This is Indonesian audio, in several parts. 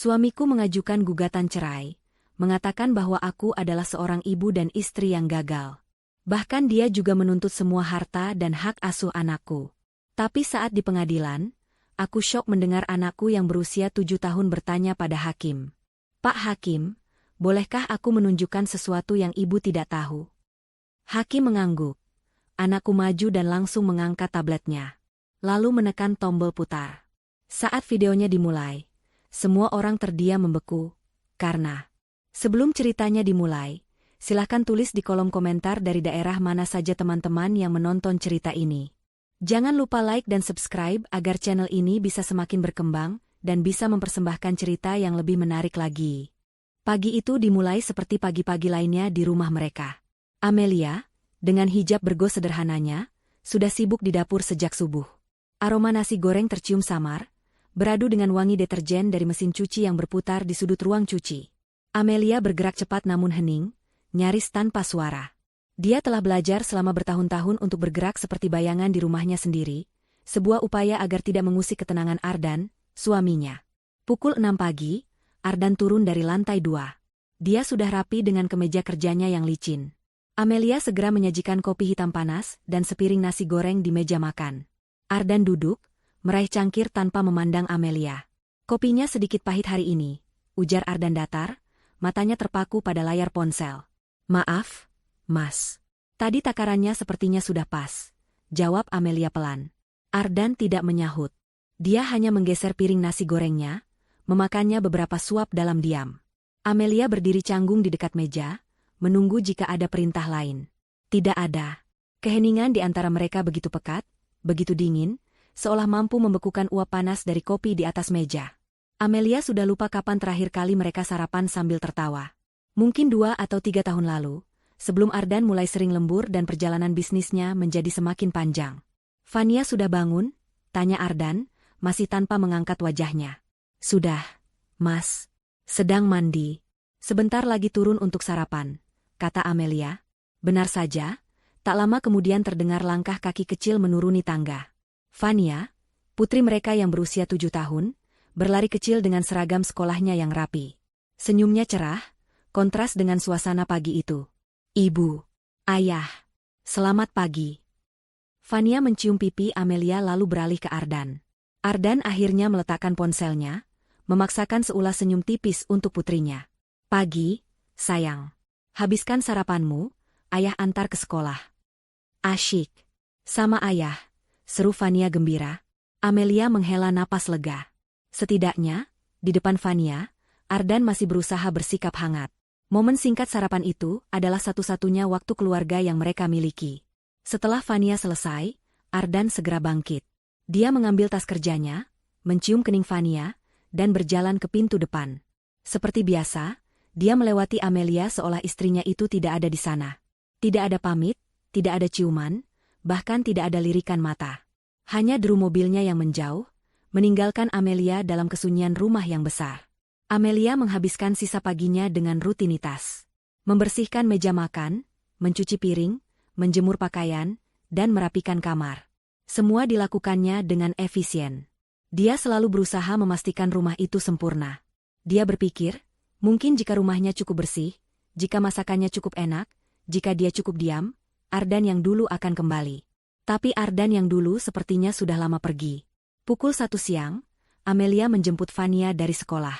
Suamiku mengajukan gugatan cerai, mengatakan bahwa aku adalah seorang ibu dan istri yang gagal. Bahkan dia juga menuntut semua harta dan hak asuh anakku. Tapi saat di pengadilan, aku syok mendengar anakku yang berusia 7 tahun bertanya pada hakim. Pak Hakim, bolehkah aku menunjukkan sesuatu yang ibu tidak tahu? Hakim mengangguk. Anakku maju dan langsung mengangkat tabletnya. Lalu menekan tombol putar. Saat videonya dimulai, semua orang terdiam membeku, karena sebelum ceritanya dimulai, silahkan tulis di kolom komentar dari daerah mana saja teman-teman yang menonton cerita ini. Jangan lupa like dan subscribe agar channel ini bisa semakin berkembang dan bisa mempersembahkan cerita yang lebih menarik lagi. Pagi itu dimulai seperti pagi-pagi lainnya di rumah mereka. Amelia, dengan hijab bergo sederhananya, sudah sibuk di dapur sejak subuh. Aroma nasi goreng tercium samar, beradu dengan wangi deterjen dari mesin cuci yang berputar di sudut ruang cuci. Amelia bergerak cepat namun hening, nyaris tanpa suara. Dia telah belajar selama bertahun-tahun untuk bergerak seperti bayangan di rumahnya sendiri, sebuah upaya agar tidak mengusik ketenangan Ardan, suaminya. Pukul 6 pagi, Ardan turun dari lantai 2. Dia sudah rapi dengan kemeja kerjanya yang licin. Amelia segera menyajikan kopi hitam panas dan sepiring nasi goreng di meja makan. Ardan duduk, meraih cangkir tanpa memandang Amelia. Kopinya sedikit pahit hari ini, ujar Ardan datar, matanya terpaku pada layar ponsel. Maaf, Mas. Tadi takarannya sepertinya sudah pas, jawab Amelia pelan. Ardan tidak menyahut. Dia hanya menggeser piring nasi gorengnya, memakannya beberapa suap dalam diam. Amelia berdiri canggung di dekat meja, menunggu jika ada perintah lain. Tidak ada. Keheningan di antara mereka begitu pekat, begitu dingin, seolah mampu membekukan uap panas dari kopi di atas meja. Amelia sudah lupa kapan terakhir kali mereka sarapan sambil tertawa. Mungkin 2 atau 3 tahun lalu, sebelum Ardan mulai sering lembur dan perjalanan bisnisnya menjadi semakin panjang. Fania sudah bangun? Tanya Ardan, masih tanpa mengangkat wajahnya. Sudah, Mas. Sedang mandi. Sebentar lagi turun untuk sarapan, kata Amelia. Benar saja, tak lama kemudian terdengar langkah kaki kecil menuruni tangga. Fania, putri mereka yang berusia 7 tahun, berlari kecil dengan seragam sekolahnya yang rapi. Senyumnya cerah, kontras dengan suasana pagi itu. Ibu, ayah, selamat pagi. Fania mencium pipi Amelia lalu beralih ke Ardan. Ardan akhirnya meletakkan ponselnya, memaksakan seulas senyum tipis untuk putrinya. Pagi, sayang. Habiskan sarapanmu, ayah antar ke sekolah. Asyik. Sama ayah, seru Fania gembira. Amelia menghela napas lega. Setidaknya, di depan Fania, Ardan masih berusaha bersikap hangat. Momen singkat sarapan itu adalah satu-satunya waktu keluarga yang mereka miliki. Setelah Fania selesai, Ardan segera bangkit. Dia mengambil tas kerjanya, mencium kening Fania, dan berjalan ke pintu depan. Seperti biasa, dia melewati Amelia seolah istrinya itu tidak ada di sana. Tidak ada pamit, tidak ada ciuman, bahkan tidak ada lirikan mata. Hanya deru mobilnya yang menjauh, meninggalkan Amelia dalam kesunyian rumah yang besar. Amelia menghabiskan sisa paginya dengan rutinitas. Membersihkan meja makan, mencuci piring, menjemur pakaian, dan merapikan kamar. Semua dilakukannya dengan efisien. Dia selalu berusaha memastikan rumah itu sempurna. Dia berpikir, mungkin jika rumahnya cukup bersih, jika masakannya cukup enak, jika dia cukup diam, Ardan yang dulu akan kembali. Tapi Ardan yang dulu sepertinya sudah lama pergi. Pukul 1 siang, Amelia menjemput Fania dari sekolah.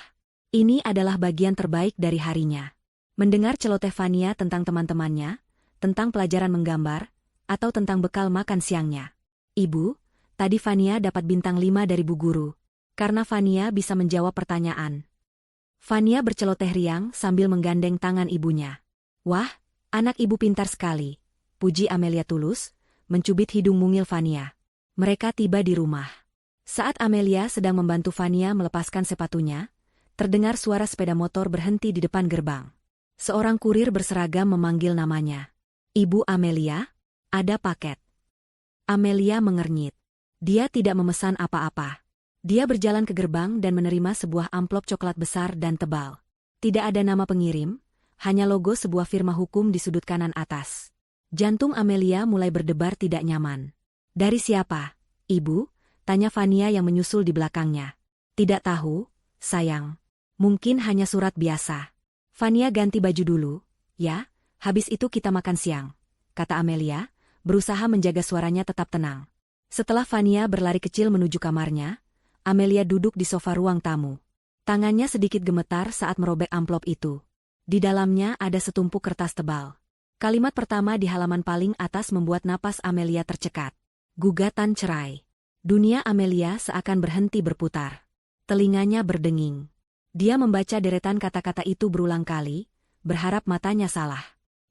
Ini adalah bagian terbaik dari harinya. Mendengar celoteh Fania tentang teman-temannya, tentang pelajaran menggambar, atau tentang bekal makan siangnya. Ibu, tadi Fania dapat bintang 5 dari Bu Guru. Karena Fania bisa menjawab pertanyaan. Fania berceloteh riang sambil menggandeng tangan ibunya. Wah, anak ibu pintar sekali, puji Amelia tulus, mencubit hidung mungil Fania. Mereka tiba di rumah. Saat Amelia sedang membantu Fania melepaskan sepatunya, terdengar suara sepeda motor berhenti di depan gerbang. Seorang kurir berseragam memanggil namanya. Ibu Amelia, ada paket. Amelia mengernyit. Dia tidak memesan apa-apa. Dia berjalan ke gerbang dan menerima sebuah amplop coklat besar dan tebal. Tidak ada nama pengirim, hanya logo sebuah firma hukum di sudut kanan atas. Jantung Amelia mulai berdebar tidak nyaman. Dari siapa, Ibu? Tanya Fania yang menyusul di belakangnya. Tidak tahu, sayang. Mungkin hanya surat biasa. Fania ganti baju dulu, ya, habis itu kita makan siang, kata Amelia, berusaha menjaga suaranya tetap tenang. Setelah Fania berlari kecil menuju kamarnya, Amelia duduk di sofa ruang tamu. Tangannya sedikit gemetar saat merobek amplop itu. Di dalamnya ada setumpuk kertas tebal. Kalimat pertama di halaman paling atas membuat napas Amelia tercekat. Gugatan cerai. Dunia Amelia seakan berhenti berputar. Telinganya berdenging. Dia membaca deretan kata-kata itu berulang kali, berharap matanya salah.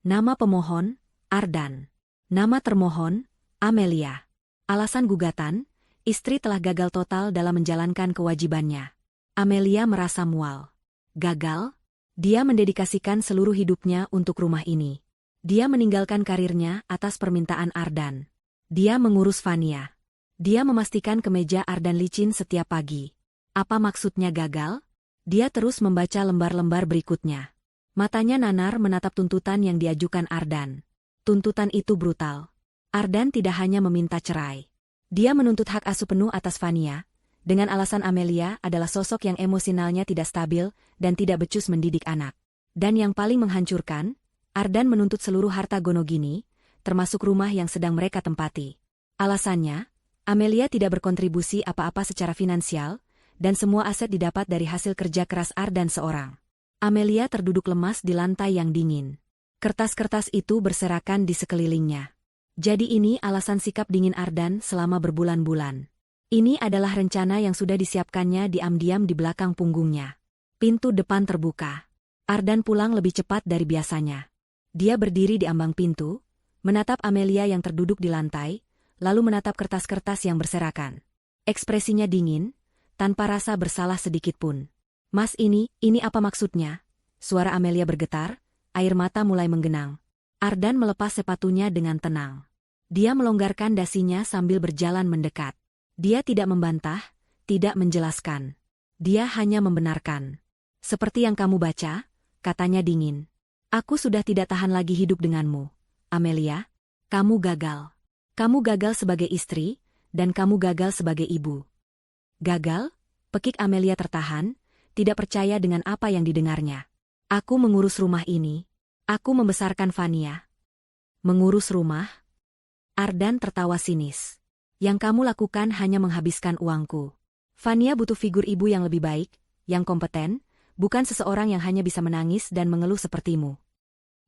Nama pemohon, Ardan. Nama termohon, Amelia. Alasan gugatan, istri telah gagal total dalam menjalankan kewajibannya. Amelia merasa mual. Gagal? Dia mendedikasikan seluruh hidupnya untuk rumah ini. Dia meninggalkan karirnya atas permintaan Ardan. Dia mengurus Fania. Dia memastikan kemeja Ardan licin setiap pagi. Apa maksudnya gagal? Dia terus membaca lembar-lembar berikutnya. Matanya nanar menatap tuntutan yang diajukan Ardan. Tuntutan itu brutal. Ardan tidak hanya meminta cerai. Dia menuntut hak asuh penuh atas Fania, dengan alasan Amelia adalah sosok yang emosionalnya tidak stabil dan tidak becus mendidik anak. Dan yang paling menghancurkan, Ardan menuntut seluruh harta Gonogini, termasuk rumah yang sedang mereka tempati. Alasannya, Amelia tidak berkontribusi apa-apa secara finansial, dan semua aset didapat dari hasil kerja keras Ardan seorang. Amelia terduduk lemas di lantai yang dingin. Kertas-kertas itu berserakan di sekelilingnya. Jadi ini alasan sikap dingin Ardan selama berbulan-bulan. Ini adalah rencana yang sudah disiapkannya diam-diam di belakang punggungnya. Pintu depan terbuka. Ardan pulang lebih cepat dari biasanya. Dia berdiri di ambang pintu, menatap Amelia yang terduduk di lantai, lalu menatap kertas-kertas yang berserakan. Ekspresinya dingin, tanpa rasa bersalah sedikit pun. Mas ini apa maksudnya? Suara Amelia bergetar, air mata mulai menggenang. Ardan melepas sepatunya dengan tenang. Dia melonggarkan dasinya sambil berjalan mendekat. Dia tidak membantah, tidak menjelaskan. Dia hanya membenarkan. Seperti yang kamu baca, katanya dingin. Aku sudah tidak tahan lagi hidup denganmu. Amelia, kamu gagal. Kamu gagal sebagai istri, dan kamu gagal sebagai ibu. Gagal? Pekik Amelia tertahan, tidak percaya dengan apa yang didengarnya. Aku mengurus rumah ini. Aku membesarkan Fania. Mengurus rumah? Ardan tertawa sinis. Yang kamu lakukan hanya menghabiskan uangku. Fania butuh figur ibu yang lebih baik, yang kompeten, bukan seseorang yang hanya bisa menangis dan mengeluh sepertimu.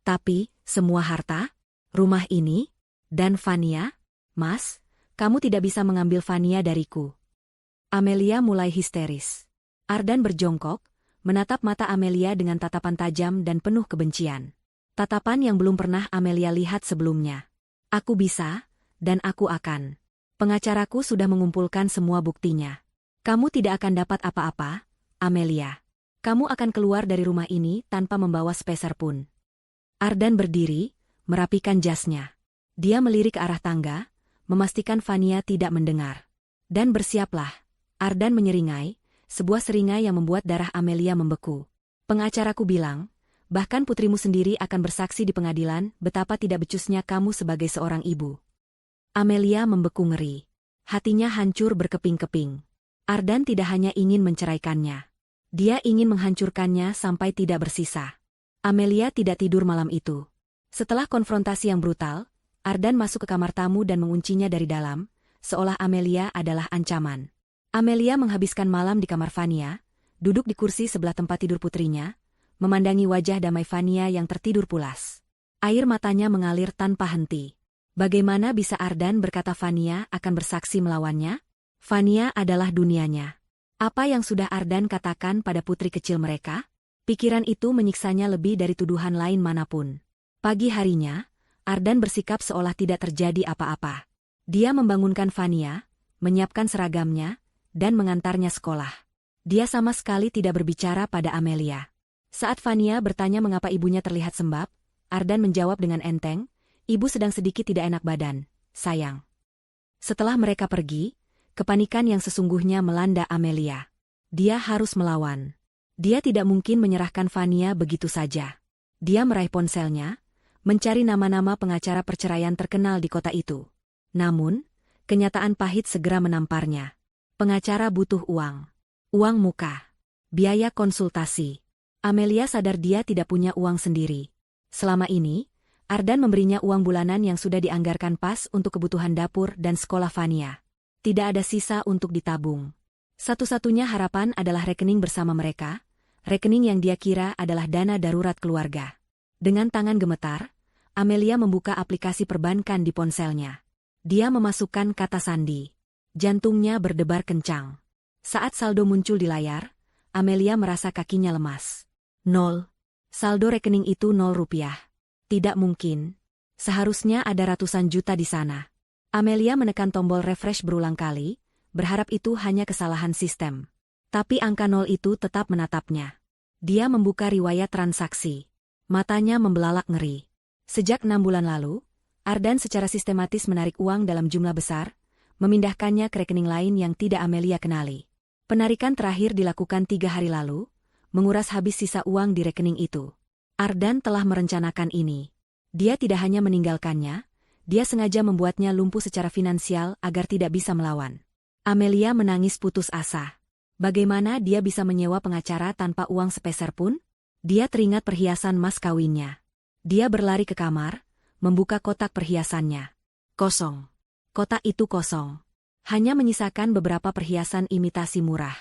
Tapi, semua harta, rumah ini, dan Fania, Mas, kamu tidak bisa mengambil Fania dariku. Amelia mulai histeris. Ardan berjongkok, menatap mata Amelia dengan tatapan tajam dan penuh kebencian. Tatapan yang belum pernah Amelia lihat sebelumnya. Aku bisa, dan aku akan. Pengacaraku sudah mengumpulkan semua buktinya. Kamu tidak akan dapat apa-apa, Amelia. Kamu akan keluar dari rumah ini tanpa membawa sepeser pun. Ardan berdiri, merapikan jasnya. Dia melirik ke arah tangga, memastikan Fania tidak mendengar. Dan bersiaplah. Ardan menyeringai, sebuah seringai yang membuat darah Amelia membeku. Pengacaraku bilang, bahkan putrimu sendiri akan bersaksi di pengadilan betapa tidak becusnya kamu sebagai seorang ibu. Amelia membeku ngeri. Hatinya hancur berkeping-keping. Ardan tidak hanya ingin menceraikannya. Dia ingin menghancurkannya sampai tidak bersisa. Amelia tidak tidur malam itu. Setelah konfrontasi yang brutal, Ardan masuk ke kamar tamu dan menguncinya dari dalam, seolah Amelia adalah ancaman. Amelia menghabiskan malam di kamar Fania, duduk di kursi sebelah tempat tidur putrinya, memandangi wajah damai Fania yang tertidur pulas. Air matanya mengalir tanpa henti. Bagaimana bisa Ardan berkata Fania akan bersaksi melawannya? Fania adalah dunianya. Apa yang sudah Ardan katakan pada putri kecil mereka? Pikiran itu menyiksanya lebih dari tuduhan lain manapun. Pagi harinya, Ardan bersikap seolah tidak terjadi apa-apa. Dia membangunkan Fania, menyiapkan seragamnya, dan mengantarnya sekolah. Dia sama sekali tidak berbicara pada Amelia. Saat Fania bertanya mengapa ibunya terlihat sembab, Ardan menjawab dengan enteng, ibu sedang sedikit tidak enak badan, sayang. Setelah mereka pergi, kepanikan yang sesungguhnya melanda Amelia. Dia harus melawan. Dia tidak mungkin menyerahkan Fania begitu saja. Dia meraih ponselnya, mencari nama-nama pengacara perceraian terkenal di kota itu. Namun, kenyataan pahit segera menamparnya. Pengacara butuh uang. Uang muka. Biaya konsultasi. Amelia sadar dia tidak punya uang sendiri. Selama ini, Ardan memberinya uang bulanan yang sudah dianggarkan pas untuk kebutuhan dapur dan sekolah Vania. Tidak ada sisa untuk ditabung. Satu-satunya harapan adalah rekening bersama mereka, rekening yang dia kira adalah dana darurat keluarga. Dengan tangan gemetar, Amelia membuka aplikasi perbankan di ponselnya. Dia memasukkan kata sandi. Jantungnya berdebar kencang. Saat saldo muncul di layar, Amelia merasa kakinya lemas. 0. Saldo rekening itu 0 rupiah. Tidak mungkin. Seharusnya ada ratusan juta di sana. Amelia menekan tombol refresh berulang kali, berharap itu hanya kesalahan sistem. Tapi angka 0 itu tetap menatapnya. Dia membuka riwayat transaksi. Matanya membelalak ngeri. Sejak 6 bulan lalu, Ardan secara sistematis menarik uang dalam jumlah besar, memindahkannya ke rekening lain yang tidak Amelia kenali. Penarikan terakhir dilakukan 3 hari lalu, menguras habis sisa uang di rekening itu. Ardan telah merencanakan ini. Dia tidak hanya meninggalkannya, dia sengaja membuatnya lumpuh secara finansial agar tidak bisa melawan. Amelia menangis putus asa. Bagaimana dia bisa menyewa pengacara tanpa uang sepeser pun? Dia teringat perhiasan mas kawinnya. Dia berlari ke kamar, membuka kotak perhiasannya. Kosong. Kotak itu kosong. Hanya menyisakan beberapa perhiasan imitasi murah.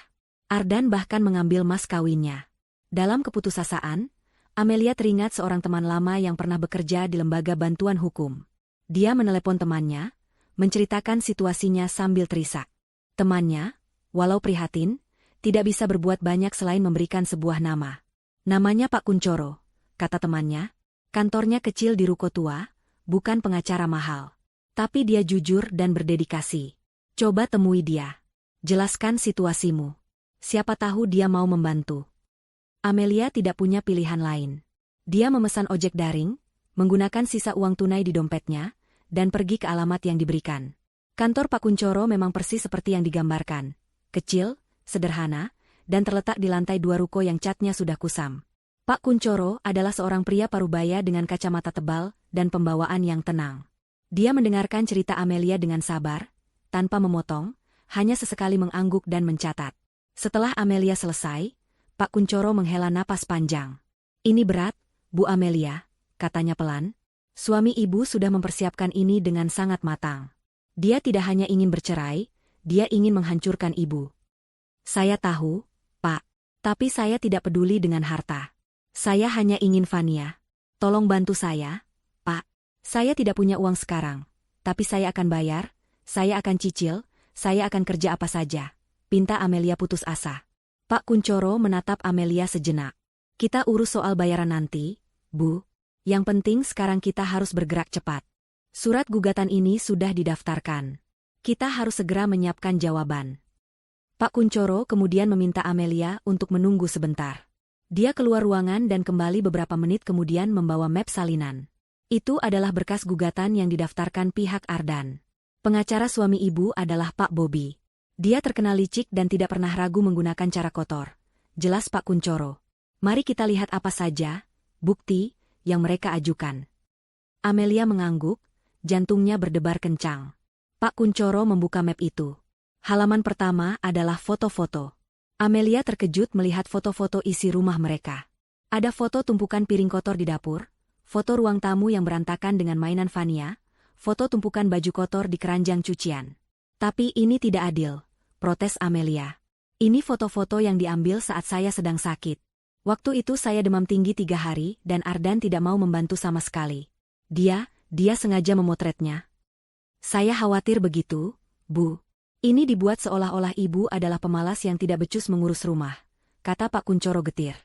Ardan bahkan mengambil mas kawinnya. Dalam keputusasaan, Amelia teringat seorang teman lama yang pernah bekerja di lembaga bantuan hukum. Dia menelepon temannya, menceritakan situasinya sambil terisak. Temannya, walau prihatin, tidak bisa berbuat banyak selain memberikan sebuah nama. Namanya Pak Kuncoro, kata temannya. Kantornya kecil di Ruko Tua, bukan pengacara mahal. Tapi dia jujur dan berdedikasi. Coba temui dia. Jelaskan situasimu. Siapa tahu dia mau membantu. Amelia tidak punya pilihan lain. Dia memesan ojek daring, menggunakan sisa uang tunai di dompetnya, dan pergi ke alamat yang diberikan. Kantor Pak Kuncoro memang persis seperti yang digambarkan. Kecil, sederhana, dan terletak di lantai 2 ruko yang catnya sudah kusam. Pak Kuncoro adalah seorang pria parubaya dengan kacamata tebal dan pembawaan yang tenang. Dia mendengarkan cerita Amelia dengan sabar, tanpa memotong, hanya sesekali mengangguk dan mencatat. Setelah Amelia selesai, Pak Kuncoro menghela napas panjang. Ini berat, Bu Amelia, katanya pelan. Suami ibu sudah mempersiapkan ini dengan sangat matang. Dia tidak hanya ingin bercerai, dia ingin menghancurkan ibu. Saya tahu, Pak. Tapi saya tidak peduli dengan harta. Saya hanya ingin Vania. Tolong bantu saya, Pak. Saya tidak punya uang sekarang. Tapi saya akan bayar, saya akan cicil, saya akan kerja apa saja. Pinta Amelia putus asa. Pak Kuncoro menatap Amelia sejenak. Kita urus soal bayaran nanti, Bu. Yang penting sekarang kita harus bergerak cepat. Surat gugatan ini sudah didaftarkan. Kita harus segera menyiapkan jawaban. Pak Kuncoro kemudian meminta Amelia untuk menunggu sebentar. Dia keluar ruangan dan kembali beberapa menit kemudian membawa map salinan. Itu adalah berkas gugatan yang didaftarkan pihak Ardan. Pengacara suami ibu adalah Pak Bobby. Dia terkenal licik dan tidak pernah ragu menggunakan cara kotor. Jelas Pak Kuncoro. Mari kita lihat apa saja, bukti, yang mereka ajukan. Amelia mengangguk, jantungnya berdebar kencang. Pak Kuncoro membuka map itu. Halaman pertama adalah foto-foto. Amelia terkejut melihat foto-foto isi rumah mereka. Ada foto tumpukan piring kotor di dapur, foto ruang tamu yang berantakan dengan mainan Vania, foto tumpukan baju kotor di keranjang cucian. Tapi ini tidak adil, protes Amelia. Ini foto-foto yang diambil saat saya sedang sakit. Waktu itu saya demam tinggi 3 hari dan Ardan tidak mau membantu sama sekali. Dia sengaja memotretnya. Saya khawatir begitu, Bu. Ini dibuat seolah-olah ibu adalah pemalas yang tidak becus mengurus rumah, kata Pak Kuncoro getir.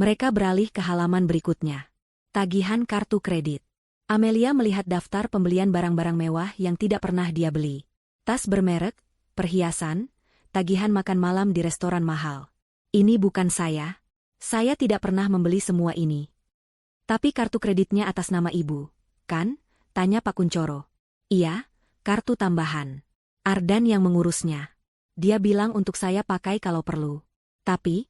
Mereka beralih ke halaman berikutnya. Tagihan kartu kredit. Amelia melihat daftar pembelian barang-barang mewah yang tidak pernah dia beli. Tas bermerek, perhiasan, tagihan makan malam di restoran mahal. Ini bukan saya. Saya tidak pernah membeli semua ini. Tapi kartu kreditnya atas nama ibu, kan? Tanya Pak Kuncoro. Iya, kartu tambahan. Ardan yang mengurusnya. Dia bilang untuk saya pakai kalau perlu. Tapi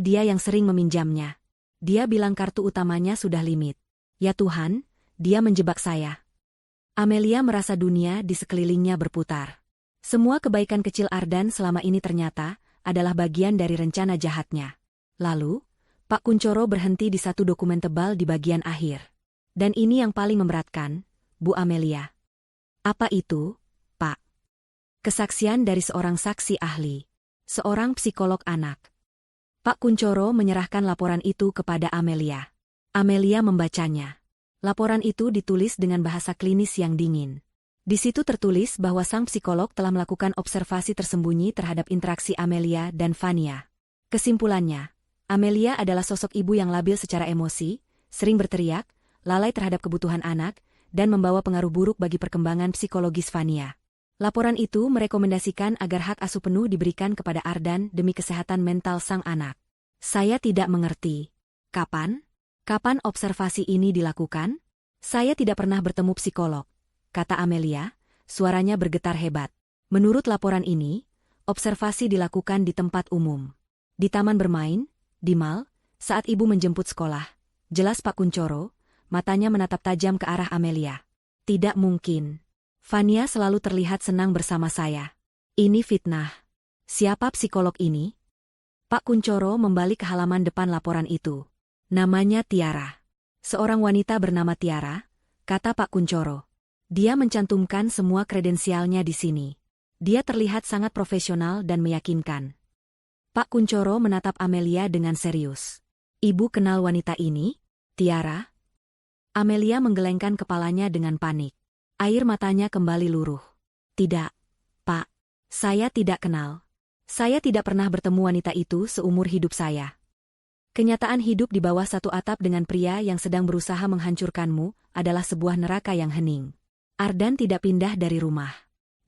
dia yang sering meminjamnya. Dia bilang kartu utamanya sudah limit. Ya Tuhan, dia menjebak saya. Amelia merasa dunia di sekelilingnya berputar. Semua kebaikan kecil Ardan selama ini ternyata adalah bagian dari rencana jahatnya. Lalu, Pak Kuncoro berhenti di satu dokumen tebal di bagian akhir. Dan ini yang paling memberatkan, Bu Amelia. Apa itu, Pak? Kesaksian dari seorang saksi ahli. Seorang psikolog anak. Pak Kuncoro menyerahkan laporan itu kepada Amelia. Amelia membacanya. Laporan itu ditulis dengan bahasa klinis yang dingin. Di situ tertulis bahwa sang psikolog telah melakukan observasi tersembunyi terhadap interaksi Amelia dan Fania. Kesimpulannya, Amelia adalah sosok ibu yang labil secara emosi, sering berteriak, lalai terhadap kebutuhan anak, dan membawa pengaruh buruk bagi perkembangan psikologis Fania. Laporan itu merekomendasikan agar hak asuh penuh diberikan kepada Ardan demi kesehatan mental sang anak. Saya tidak mengerti. Kapan? Kapan observasi ini dilakukan? Saya tidak pernah bertemu psikolog, kata Amelia, suaranya bergetar hebat. Menurut laporan ini, observasi dilakukan di tempat umum. Di taman bermain, di mal, saat ibu menjemput sekolah. Jelas Pak Kuncoro, matanya menatap tajam ke arah Amelia. Tidak mungkin. Fania selalu terlihat senang bersama saya. Ini fitnah. Siapa psikolog ini? Pak Kuncoro membalik ke halaman depan laporan itu. Namanya Tiara. Seorang wanita bernama Tiara, kata Pak Kuncoro. Dia mencantumkan semua kredensialnya di sini. Dia terlihat sangat profesional dan meyakinkan. Pak Kuncoro menatap Amelia dengan serius. Ibu kenal wanita ini? Tiara? Amelia menggelengkan kepalanya dengan panik. Air matanya kembali luruh. Tidak, Pak. Saya tidak kenal. Saya tidak pernah bertemu wanita itu seumur hidup saya. Kenyataan hidup di bawah satu atap dengan pria yang sedang berusaha menghancurkanmu adalah sebuah neraka yang hening. Ardan tidak pindah dari rumah.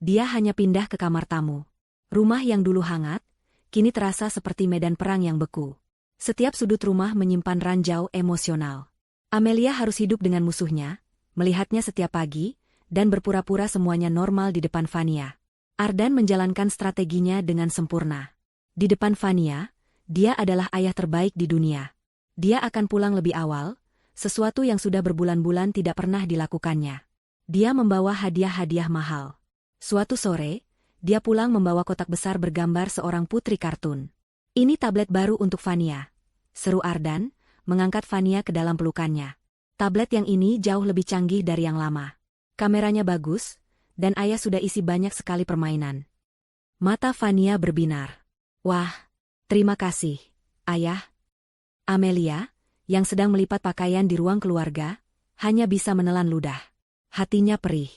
Dia hanya pindah ke kamar tamu. Rumah yang dulu hangat, kini terasa seperti medan perang yang beku. Setiap sudut rumah menyimpan ranjau emosional. Amelia harus hidup dengan musuhnya, melihatnya setiap pagi, dan berpura-pura semuanya normal di depan Fania. Ardan menjalankan strateginya dengan sempurna. Di depan Fania, dia adalah ayah terbaik di dunia. Dia akan pulang lebih awal, sesuatu yang sudah berbulan-bulan tidak pernah dilakukannya. Dia membawa hadiah-hadiah mahal. Suatu sore, dia pulang membawa kotak besar bergambar seorang putri kartun. Ini tablet baru untuk Fania, seru Ardan, mengangkat Fania ke dalam pelukannya. Tablet yang ini jauh lebih canggih dari yang lama. Kameranya bagus, dan ayah sudah isi banyak sekali permainan. Mata Fania berbinar. Wah, terima kasih, ayah. Amelia, yang sedang melipat pakaian di ruang keluarga, hanya bisa menelan ludah. Hatinya perih.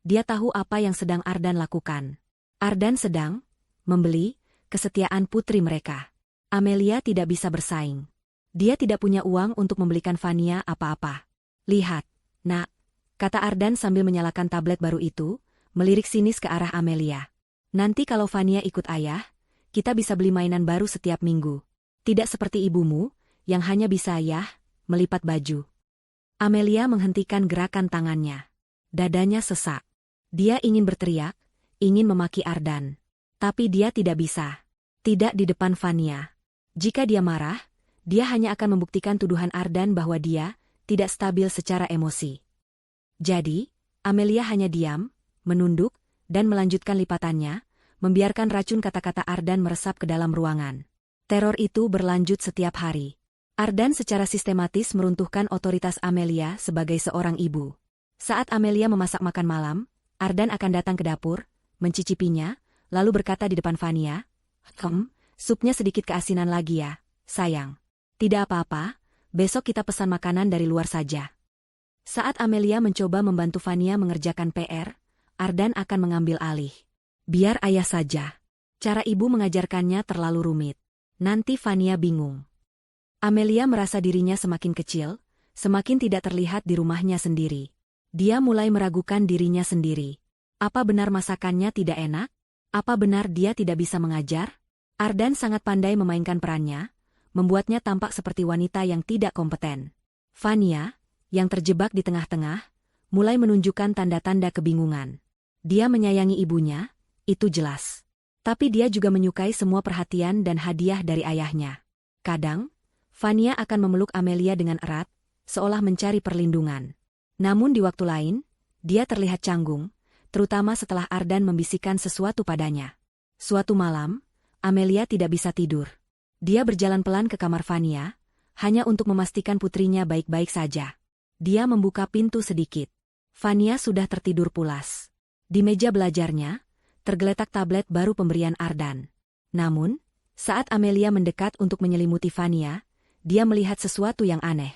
Dia tahu apa yang sedang Ardan lakukan. Ardan sedang membeli kesetiaan putri mereka. Amelia tidak bisa bersaing. Dia tidak punya uang untuk membelikan Fania apa-apa. Lihat, nak, kata Ardan sambil menyalakan tablet baru itu, melirik sinis ke arah Amelia. Nanti kalau Fania ikut ayah, kita bisa beli mainan baru setiap minggu. Tidak seperti ibumu, yang hanya bisa melipat baju. Amelia menghentikan gerakan tangannya. Dadanya sesak. Dia ingin berteriak, ingin memaki Ardan. Tapi dia tidak bisa. Tidak di depan Fania. Jika dia marah, dia hanya akan membuktikan tuduhan Ardan bahwa dia tidak stabil secara emosi. Jadi, Amelia hanya diam, menunduk, dan melanjutkan lipatannya, membiarkan racun kata-kata Ardan meresap ke dalam ruangan. Teror itu berlanjut setiap hari. Ardan secara sistematis meruntuhkan otoritas Amelia sebagai seorang ibu. Saat Amelia memasak makan malam, Ardan akan datang ke dapur, mencicipinya, lalu berkata di depan Fania, supnya sedikit keasinan lagi ya, sayang. Tidak apa-apa, besok kita pesan makanan dari luar saja. Saat Amelia mencoba membantu Fania mengerjakan PR, Ardan akan mengambil alih. Biar ayah saja. Cara ibu mengajarkannya terlalu rumit. Nanti Fania bingung. Amelia merasa dirinya semakin kecil, semakin tidak terlihat di rumahnya sendiri. Dia mulai meragukan dirinya sendiri. Apa benar masakannya tidak enak? Apa benar dia tidak bisa mengajar? Ardan sangat pandai memainkan perannya, membuatnya tampak seperti wanita yang tidak kompeten. Fania, yang terjebak di tengah-tengah, mulai menunjukkan tanda-tanda kebingungan. Dia menyayangi ibunya, itu jelas. Tapi dia juga menyukai semua perhatian dan hadiah dari ayahnya. Kadang, Fania akan memeluk Amelia dengan erat, seolah mencari perlindungan. Namun di waktu lain, dia terlihat canggung, terutama setelah Ardan membisikkan sesuatu padanya. Suatu malam, Amelia tidak bisa tidur. Dia berjalan pelan ke kamar Fania, hanya untuk memastikan putrinya baik-baik saja. Dia membuka pintu sedikit. Fania sudah tertidur pulas. Di meja belajarnya, tergeletak tablet baru pemberian Ardan. Namun, saat Amelia mendekat untuk menyelimuti Fania, dia melihat sesuatu yang aneh.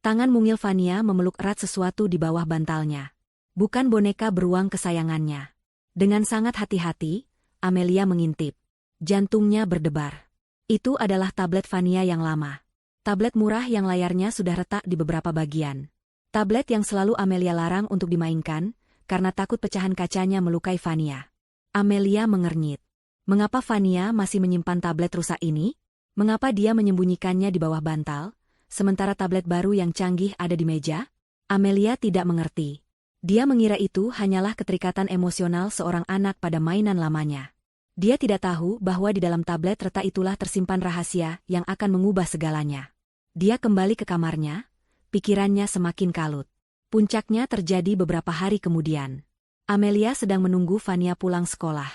Tangan mungil Fania memeluk erat sesuatu di bawah bantalnya. Bukan boneka beruang kesayangannya. Dengan sangat hati-hati, Amelia mengintip. Jantungnya berdebar. Itu adalah tablet Fania yang lama. Tablet murah yang layarnya sudah retak di beberapa bagian. Tablet yang selalu Amelia larang untuk dimainkan, karena takut pecahan kacanya melukai Fania. Amelia mengernyit. Mengapa Fania masih menyimpan tablet rusak ini? Mengapa dia menyembunyikannya di bawah bantal, sementara tablet baru yang canggih ada di meja? Amelia tidak mengerti. Dia mengira itu hanyalah keterikatan emosional seorang anak pada mainan lamanya. Dia tidak tahu bahwa di dalam tablet retak itulah tersimpan rahasia yang akan mengubah segalanya. Dia kembali ke kamarnya, pikirannya semakin kalut. Puncaknya terjadi beberapa hari kemudian. Amelia sedang menunggu Fania pulang sekolah.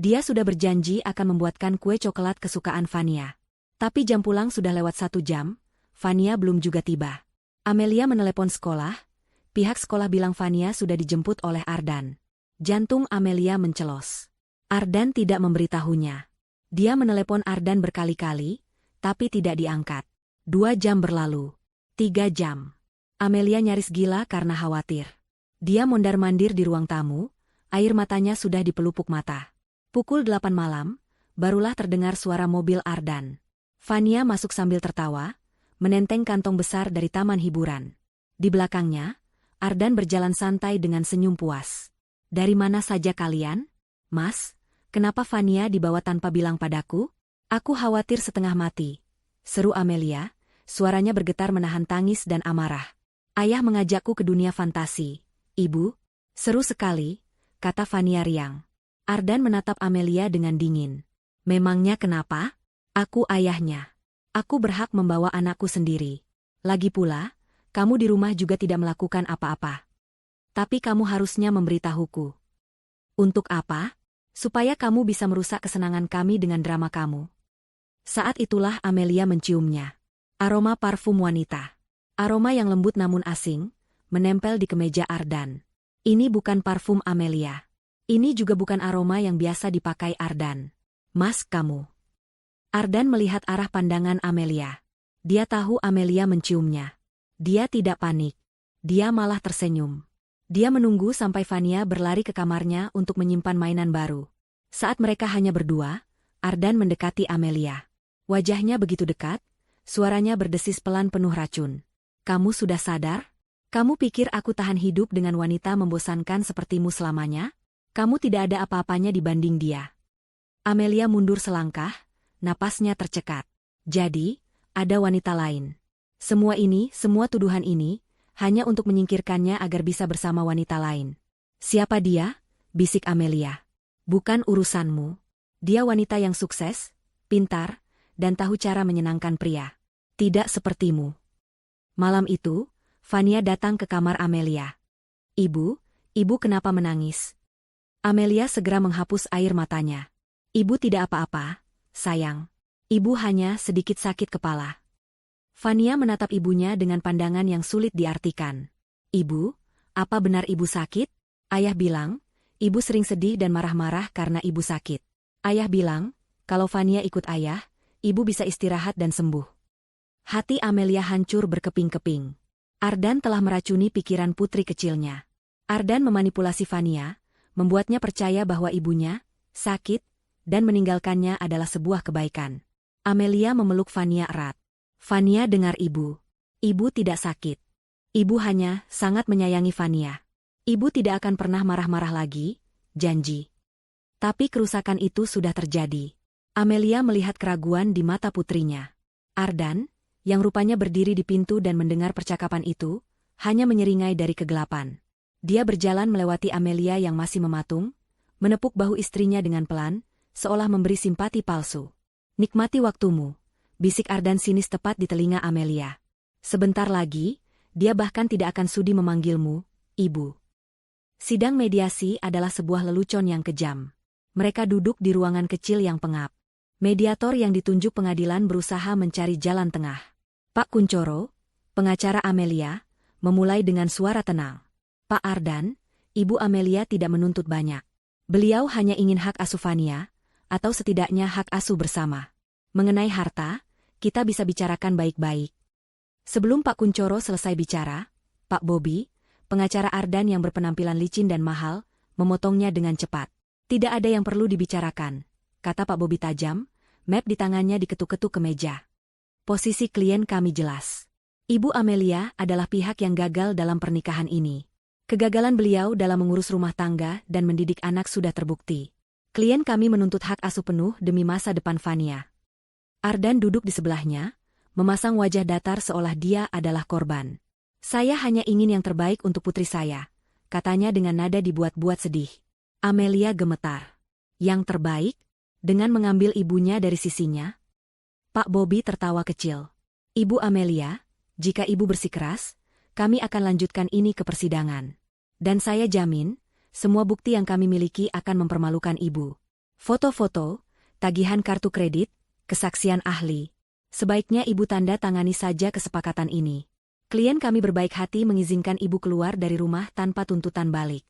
Dia sudah berjanji akan membuatkan kue coklat kesukaan Fania. Tapi jam pulang sudah lewat 1 jam, Fania belum juga tiba. Amelia menelepon sekolah, pihak sekolah bilang Fania sudah dijemput oleh Ardan. Jantung Amelia mencelos. Ardan tidak memberitahunya. Dia menelepon Ardan berkali-kali, tapi tidak diangkat. 2 jam berlalu. 3 jam. Amelia nyaris gila karena khawatir. Dia mondar-mandir di ruang tamu, air matanya sudah di pelupuk mata. Pukul 8 malam, barulah terdengar suara mobil Ardan. Fania masuk sambil tertawa, menenteng kantong besar dari taman hiburan. Di belakangnya, Ardan berjalan santai dengan senyum puas. Dari mana saja kalian? Mas, kenapa Fania dibawa tanpa bilang padaku? Aku khawatir setengah mati. Seru Amelia, suaranya bergetar menahan tangis dan amarah. Ayah mengajakku ke dunia fantasi. Ibu? Seru sekali, kata Fania riang. Ardan menatap Amelia dengan dingin. Memangnya kenapa? Aku ayahnya. Aku berhak membawa anakku sendiri. Lagi pula, kamu di rumah juga tidak melakukan apa-apa. Tapi kamu harusnya memberitahuku. Untuk apa? Supaya kamu bisa merusak kesenangan kami dengan drama kamu. Saat itulah Amelia menciumnya. Aroma parfum wanita. Aroma yang lembut namun asing, menempel di kemeja Ardan. Ini bukan parfum Amelia. Ini juga bukan aroma yang biasa dipakai Ardan. Mas, kamu. Ardan melihat arah pandangan Amelia. Dia tahu Amelia menciumnya. Dia tidak panik. Dia malah tersenyum. Dia menunggu sampai Fania berlari ke kamarnya untuk menyimpan mainan baru. Saat mereka hanya berdua, Ardan mendekati Amelia. Wajahnya begitu dekat, suaranya berdesis pelan penuh racun. Kamu sudah sadar? Kamu pikir aku tahan hidup dengan wanita membosankan sepertimu selamanya? Kamu tidak ada apa-apanya dibanding dia. Amelia mundur selangkah, napasnya tercekat. Jadi, ada wanita lain. Semua tuduhan ini, hanya untuk menyingkirkannya agar bisa bersama wanita lain. Siapa dia? Bisik Amelia. Bukan urusanmu. Dia wanita yang sukses, pintar, dan tahu cara menyenangkan pria. Tidak sepertimu. Malam itu, Fania datang ke kamar Amelia. Ibu kenapa menangis? Amelia segera menghapus air matanya. Ibu tidak apa-apa, sayang. Ibu hanya sedikit sakit kepala. Fania menatap ibunya dengan pandangan yang sulit diartikan. Ibu, apa benar ibu sakit? Ayah bilang, ibu sering sedih dan marah-marah karena ibu sakit. Ayah bilang, kalau Fania ikut ayah, ibu bisa istirahat dan sembuh. Hati Amelia hancur berkeping-keping. Ardan telah meracuni pikiran putri kecilnya. Ardan memanipulasi Fania, membuatnya percaya bahwa ibunya sakit, dan meninggalkannya adalah sebuah kebaikan. Amelia memeluk Fania erat. Fania dengar ibu. Ibu tidak sakit. Ibu hanya sangat menyayangi Fania. Ibu tidak akan pernah marah-marah lagi, janji. Tapi kerusakan itu sudah terjadi. Amelia melihat keraguan di mata putrinya. Ardan, yang rupanya berdiri di pintu dan mendengar percakapan itu, hanya menyeringai dari kegelapan. Dia berjalan melewati Amelia yang masih mematung, menepuk bahu istrinya dengan pelan, seolah memberi simpati palsu. Nikmati waktumu, bisik Ardan sinis tepat di telinga Amelia. Sebentar lagi, dia bahkan tidak akan sudi memanggilmu, ibu. Sidang mediasi adalah sebuah lelucon yang kejam. Mereka duduk di ruangan kecil yang pengap. Mediator yang ditunjuk pengadilan berusaha mencari jalan tengah. Pak Kuncoro, pengacara Amelia, memulai dengan suara tenang. Pak Ardan, Ibu Amelia tidak menuntut banyak. Beliau hanya ingin hak asuh Fania, atau setidaknya hak asuh bersama. Mengenai harta, kita bisa bicarakan baik-baik. Sebelum Pak Kuncoro selesai bicara, Pak Bobby, pengacara Ardan yang berpenampilan licin dan mahal, memotongnya dengan cepat. Tidak ada yang perlu dibicarakan, kata Pak Bobby tajam, map di tangannya diketuk-ketuk ke meja. Posisi klien kami jelas. Ibu Amelia adalah pihak yang gagal dalam pernikahan ini. Kegagalan beliau dalam mengurus rumah tangga dan mendidik anak sudah terbukti. Klien kami menuntut hak asuh penuh demi masa depan Fania. Ardan duduk di sebelahnya, memasang wajah datar seolah dia adalah korban. Saya hanya ingin yang terbaik untuk putri saya, katanya dengan nada dibuat-buat sedih. Amelia gemetar. Yang terbaik? Dengan mengambil ibunya dari sisinya? Pak Bobby tertawa kecil. Ibu Amelia, jika ibu bersikeras, kami akan lanjutkan ini ke persidangan. Dan saya jamin, semua bukti yang kami miliki akan mempermalukan ibu. Foto-foto, tagihan kartu kredit, kesaksian ahli. Sebaiknya ibu tanda tangani saja kesepakatan ini. Klien kami berbaik hati mengizinkan ibu keluar dari rumah tanpa tuntutan balik.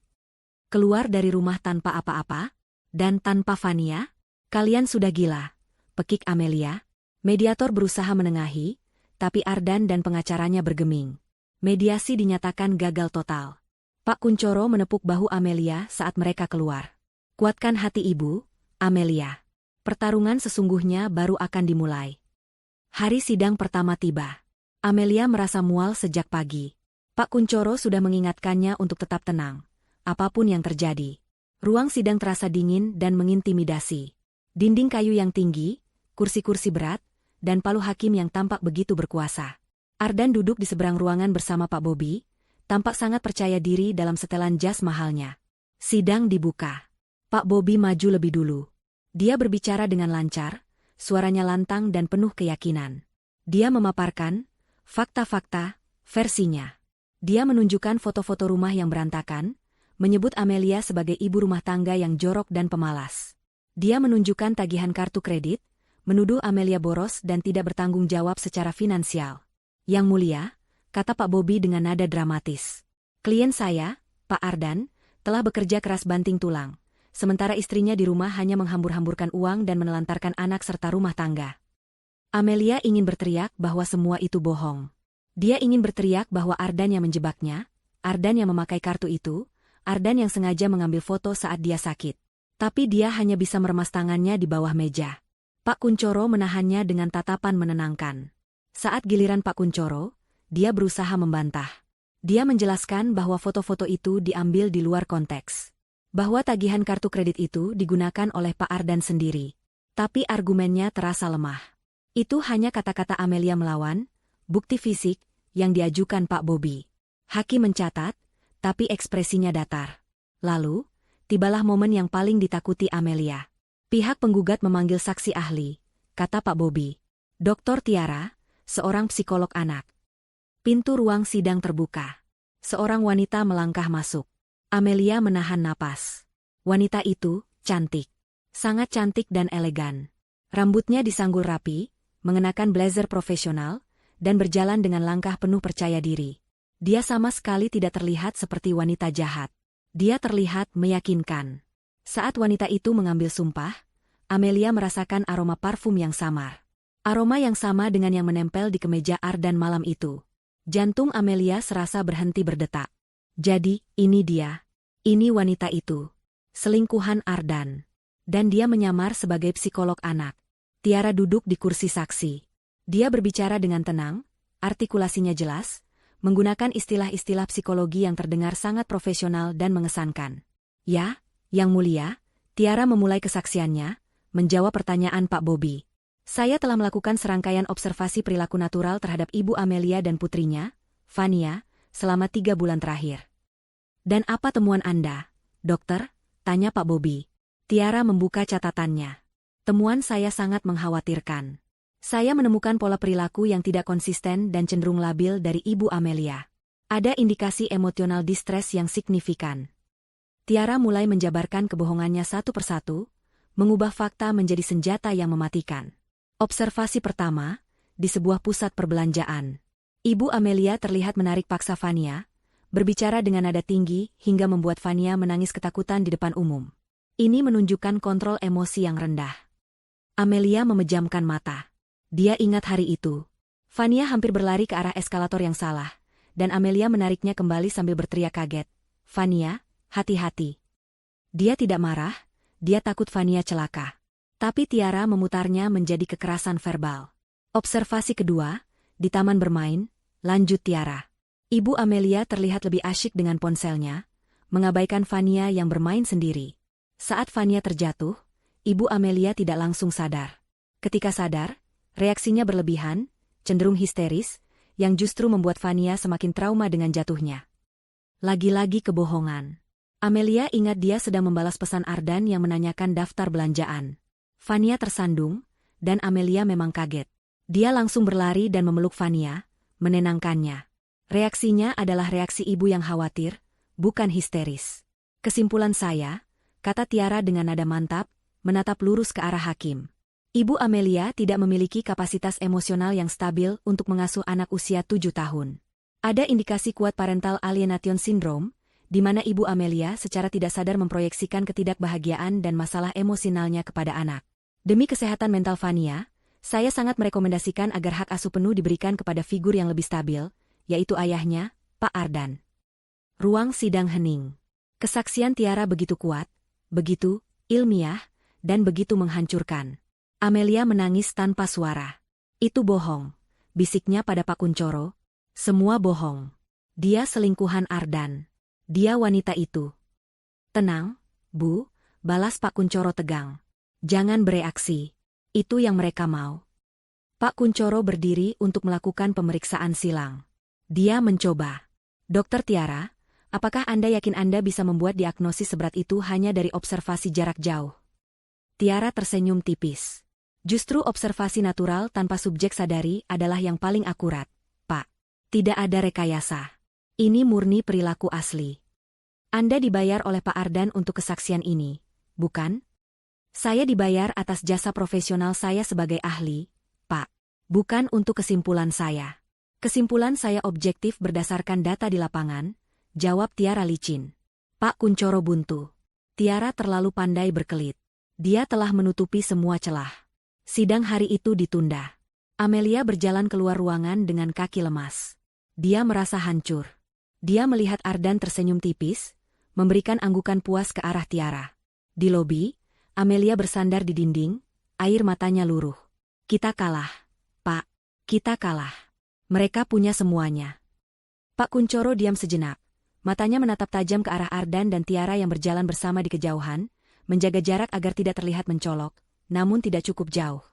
Keluar dari rumah tanpa apa-apa? Dan tanpa Fania? Kalian sudah gila, pekik Amelia. Mediator berusaha menengahi, tapi Ardan dan pengacaranya bergeming. Mediasi dinyatakan gagal total. Pak Kuncoro menepuk bahu Amelia saat mereka keluar. Kuatkan hati ibu, Amelia. Pertarungan sesungguhnya baru akan dimulai. Hari sidang pertama tiba. Amelia merasa mual sejak pagi. Pak Kuncoro sudah mengingatkannya untuk tetap tenang, apapun yang terjadi. Ruang sidang terasa dingin dan mengintimidasi. Dinding kayu yang tinggi, kursi-kursi berat, dan palu hakim yang tampak begitu berkuasa. Ardan duduk di seberang ruangan bersama Pak Bobby, tampak sangat percaya diri dalam setelan jas mahalnya. Sidang dibuka. Pak Bobby maju lebih dulu. Dia berbicara dengan lancar, suaranya lantang dan penuh keyakinan. Dia memaparkan fakta-fakta, versinya. Dia menunjukkan foto-foto rumah yang berantakan, menyebut Amelia sebagai ibu rumah tangga yang jorok dan pemalas. Dia menunjukkan tagihan kartu kredit, menuduh Amelia boros dan tidak bertanggung jawab secara finansial. Yang mulia, kata Pak Bobby dengan nada dramatis. Klien saya, Pak Ardan, telah bekerja keras banting tulang, sementara istrinya di rumah hanya menghambur-hamburkan uang dan menelantarkan anak serta rumah tangga. Amelia ingin berteriak bahwa semua itu bohong. Dia ingin berteriak bahwa Ardan yang menjebaknya, Ardan yang memakai kartu itu, Ardan yang sengaja mengambil foto saat dia sakit. Tapi dia hanya bisa meremas tangannya di bawah meja. Pak Kuncoro menahannya dengan tatapan menenangkan. Saat giliran Pak Kuncoro, dia berusaha membantah. Dia menjelaskan bahwa foto-foto itu diambil di luar konteks. Bahwa tagihan kartu kredit itu digunakan oleh Pak Ardan sendiri. Tapi argumennya terasa lemah. Itu hanya kata-kata Amelia melawan, bukti fisik, yang diajukan Pak Bobby. Hakim mencatat, tapi ekspresinya datar. Lalu, tibalah momen yang paling ditakuti Amelia. Pihak penggugat memanggil saksi ahli, kata Pak Bobby. Dr. Tiara, seorang psikolog anak. Pintu ruang sidang terbuka. Seorang wanita melangkah masuk. Amelia menahan napas. Wanita itu cantik. Sangat cantik dan elegan. Rambutnya disanggul rapi, mengenakan blazer profesional, dan berjalan dengan langkah penuh percaya diri. Dia sama sekali tidak terlihat seperti wanita jahat. Dia terlihat meyakinkan. Saat wanita itu mengambil sumpah, Amelia merasakan aroma parfum yang samar. Aroma yang sama dengan yang menempel di kemeja Ardan malam itu. Jantung Amelia serasa berhenti berdetak. Jadi, ini dia. Ini wanita itu. Selingkuhan Ardan. Dan dia menyamar sebagai psikolog anak. Tiara duduk di kursi saksi. Dia berbicara dengan tenang, artikulasinya jelas, menggunakan istilah-istilah psikologi yang terdengar sangat profesional dan mengesankan. Ya, Yang Mulia, Tiara memulai kesaksiannya, menjawab pertanyaan Pak Bobby. Saya telah melakukan serangkaian observasi perilaku natural terhadap Ibu Amelia dan putrinya, Fania, selama 3 bulan terakhir. Dan apa temuan Anda, dokter? Tanya Pak Bobby. Tiara membuka catatannya. Temuan saya sangat mengkhawatirkan. Saya menemukan pola perilaku yang tidak konsisten dan cenderung labil dari Ibu Amelia. Ada indikasi emosional distress yang signifikan. Tiara mulai menjabarkan kebohongannya satu persatu, mengubah fakta menjadi senjata yang mematikan. Observasi pertama, di sebuah pusat perbelanjaan. Ibu Amelia terlihat menarik paksa Fania, berbicara dengan nada tinggi hingga membuat Fania menangis ketakutan di depan umum. Ini menunjukkan kontrol emosi yang rendah. Amelia memejamkan mata. Dia ingat hari itu. Fania hampir berlari ke arah eskalator yang salah, dan Amelia menariknya kembali sambil berteriak kaget. Fania, hati-hati. Dia tidak marah, dia takut Fania celaka. Tapi Tiara memutarnya menjadi kekerasan verbal. Observasi kedua, di taman bermain, lanjut Tiara. Ibu Amelia terlihat lebih asyik dengan ponselnya, mengabaikan Fania yang bermain sendiri. Saat Fania terjatuh, Ibu Amelia tidak langsung sadar. Ketika sadar, reaksinya berlebihan, cenderung histeris, yang justru membuat Fania semakin trauma dengan jatuhnya. Lagi-lagi kebohongan. Amelia ingat dia sedang membalas pesan Ardan yang menanyakan daftar belanjaan. Fania tersandung, dan Amelia memang kaget. Dia langsung berlari dan memeluk Fania, menenangkannya. Reaksinya adalah reaksi ibu yang khawatir, bukan histeris. Kesimpulan saya, kata Tiara dengan nada mantap, menatap lurus ke arah hakim. Ibu Amelia tidak memiliki kapasitas emosional yang stabil untuk mengasuh anak usia 7 tahun. Ada indikasi kuat parental alienation syndrome, di mana Ibu Amelia secara tidak sadar memproyeksikan ketidakbahagiaan dan masalah emosionalnya kepada anak. Demi kesehatan mental Fania, saya sangat merekomendasikan agar hak asuh penuh diberikan kepada figur yang lebih stabil, yaitu ayahnya, Pak Ardan. Ruang sidang hening. Kesaksian Tiara begitu kuat, begitu ilmiah, dan begitu menghancurkan. Amelia menangis tanpa suara. Itu bohong, bisiknya pada Pak Kuncoro. Semua bohong. Dia selingkuhan Ardan. Dia wanita itu. Tenang, Bu, balas Pak Kuncoro tegang. Jangan bereaksi. Itu yang mereka mau. Pak Kuncoro berdiri untuk melakukan pemeriksaan silang. Dia mencoba. Dokter Tiara, apakah Anda yakin Anda bisa membuat diagnosis seberat itu hanya dari observasi jarak jauh? Tiara tersenyum tipis. Justru observasi natural tanpa subjek sadari adalah yang paling akurat, Pak. Tidak ada rekayasa. Ini murni perilaku asli. Anda dibayar oleh Pak Ardan untuk kesaksian ini, bukan? Saya dibayar atas jasa profesional saya sebagai ahli, Pak. Bukan untuk kesimpulan saya. Kesimpulan saya objektif berdasarkan data di lapangan, jawab Tiara licin. Pak Kuncoro buntu. Tiara terlalu pandai berkelit. Dia telah menutupi semua celah. Sidang hari itu ditunda. Amelia berjalan keluar ruangan dengan kaki lemas. Dia merasa hancur. Dia melihat Ardan tersenyum tipis, memberikan anggukan puas ke arah Tiara. Di lobi, Amelia bersandar di dinding, air matanya luruh. Kita kalah, Pak. Kita kalah. Mereka punya semuanya. Pak Kuncoro diam sejenak. Matanya menatap tajam ke arah Ardan dan Tiara yang berjalan bersama di kejauhan, menjaga jarak agar tidak terlihat mencolok, namun tidak cukup jauh.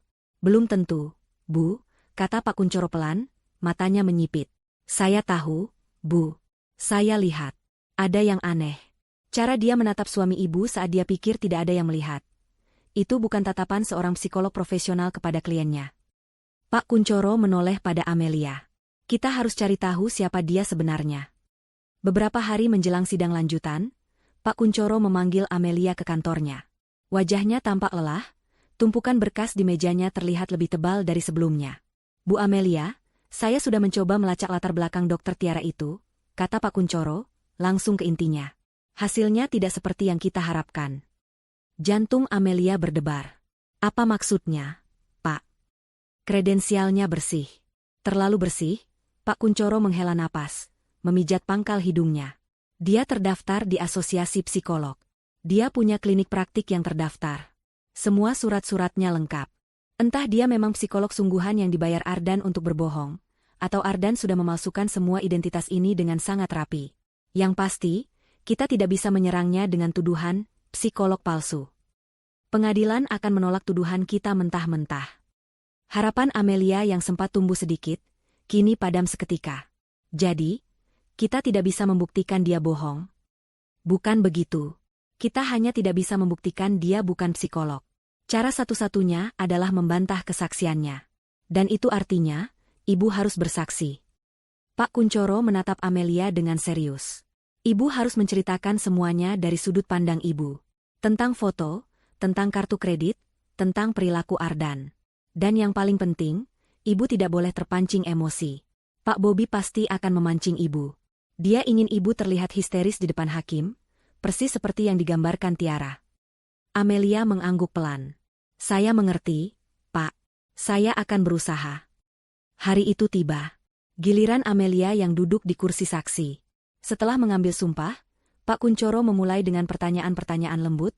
Belum tentu, Bu, kata Pak Kuncoro pelan, matanya menyipit. Saya tahu, Bu. Saya lihat. Ada yang aneh. Cara dia menatap suami ibu saat dia pikir tidak ada yang melihat. Itu bukan tatapan seorang psikolog profesional kepada kliennya. Pak Kuncoro menoleh pada Amelia. Kita harus cari tahu siapa dia sebenarnya. Beberapa hari menjelang sidang lanjutan, Pak Kuncoro memanggil Amelia ke kantornya. Wajahnya tampak lelah, tumpukan berkas di mejanya terlihat lebih tebal dari sebelumnya. Bu Amelia, saya sudah mencoba melacak latar belakang dokter Tiara itu, kata Pak Kuncoro, langsung ke intinya. Hasilnya tidak seperti yang kita harapkan. Jantung Amelia berdebar. Apa maksudnya, Pak? Kredensialnya bersih. Terlalu bersih, Pak Kuncoro menghela napas, memijat pangkal hidungnya. Dia terdaftar di Asosiasi Psikolog. Dia punya klinik praktik yang terdaftar. Semua surat-suratnya lengkap. Entah dia memang psikolog sungguhan yang dibayar Ardan untuk berbohong, atau Ardan sudah memalsukan semua identitas ini dengan sangat rapi. Yang pasti, kita tidak bisa menyerangnya dengan tuduhan psikolog palsu. Pengadilan akan menolak tuduhan kita mentah-mentah. Harapan Amelia yang sempat tumbuh sedikit, kini padam seketika. Jadi, kita tidak bisa membuktikan dia bohong. Bukan begitu. Kita hanya tidak bisa membuktikan dia bukan psikolog. Cara satu-satunya adalah membantah kesaksiannya. Dan itu artinya, ibu harus bersaksi. Pak Kuncoro menatap Amelia dengan serius. Ibu harus menceritakan semuanya dari sudut pandang ibu. Tentang foto, tentang kartu kredit, tentang perilaku Ardan. Dan yang paling penting, ibu tidak boleh terpancing emosi. Pak Bobby pasti akan memancing ibu. Dia ingin ibu terlihat histeris di depan hakim, persis seperti yang digambarkan Tiara. Amelia mengangguk pelan. Saya mengerti, Pak. Saya akan berusaha. Hari itu tiba. Giliran Amelia yang duduk di kursi saksi. Setelah mengambil sumpah, Pak Kuncoro memulai dengan pertanyaan-pertanyaan lembut,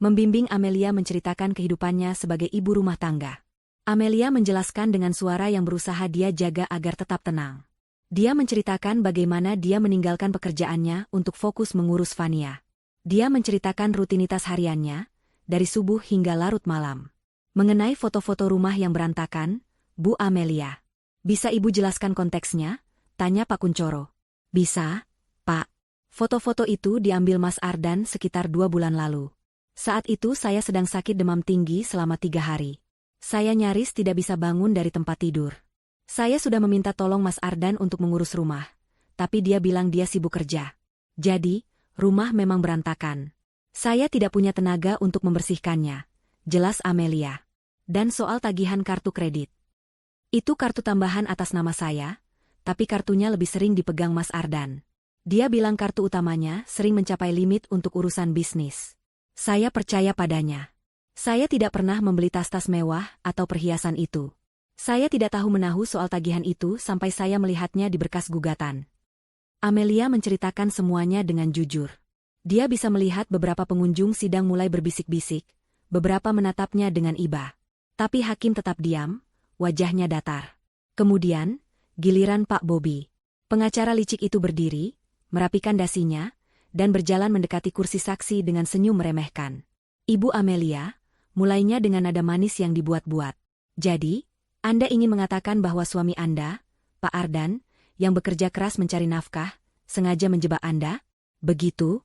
membimbing Amelia menceritakan kehidupannya sebagai ibu rumah tangga. Amelia menjelaskan dengan suara yang berusaha dia jaga agar tetap tenang. Dia menceritakan bagaimana dia meninggalkan pekerjaannya untuk fokus mengurus Fania. Dia menceritakan rutinitas hariannya, dari subuh hingga larut malam. Mengenai foto-foto rumah yang berantakan, Bu Amelia. Bisa ibu jelaskan konteksnya? Tanya Pak Kuncoro. Bisa, Pak. Foto-foto itu diambil Mas Ardan sekitar 2 bulan lalu. Saat itu saya sedang sakit demam tinggi selama 3 hari. Saya nyaris tidak bisa bangun dari tempat tidur. Saya sudah meminta tolong Mas Ardan untuk mengurus rumah, tapi dia bilang dia sibuk kerja. Jadi, rumah memang berantakan. Saya tidak punya tenaga untuk membersihkannya, jelas Amelia. Dan soal tagihan kartu kredit. Itu kartu tambahan atas nama saya, tapi kartunya lebih sering dipegang Mas Ardan. Dia bilang kartu utamanya sering mencapai limit untuk urusan bisnis. Saya percaya padanya. Saya tidak pernah membeli tas-tas mewah atau perhiasan itu. Saya tidak tahu menahu soal tagihan itu sampai saya melihatnya di berkas gugatan. Amelia menceritakan semuanya dengan jujur. Dia bisa melihat beberapa pengunjung sidang mulai berbisik-bisik, beberapa menatapnya dengan iba. Tapi hakim tetap diam, wajahnya datar. Kemudian, giliran Pak Bobby. Pengacara licik itu berdiri, merapikan dasinya, dan berjalan mendekati kursi saksi dengan senyum meremehkan. Ibu Amelia, mulainya dengan nada manis yang dibuat-buat. Jadi, Anda ingin mengatakan bahwa suami Anda, Pak Ardan, yang bekerja keras mencari nafkah, sengaja menjebak Anda? Begitu?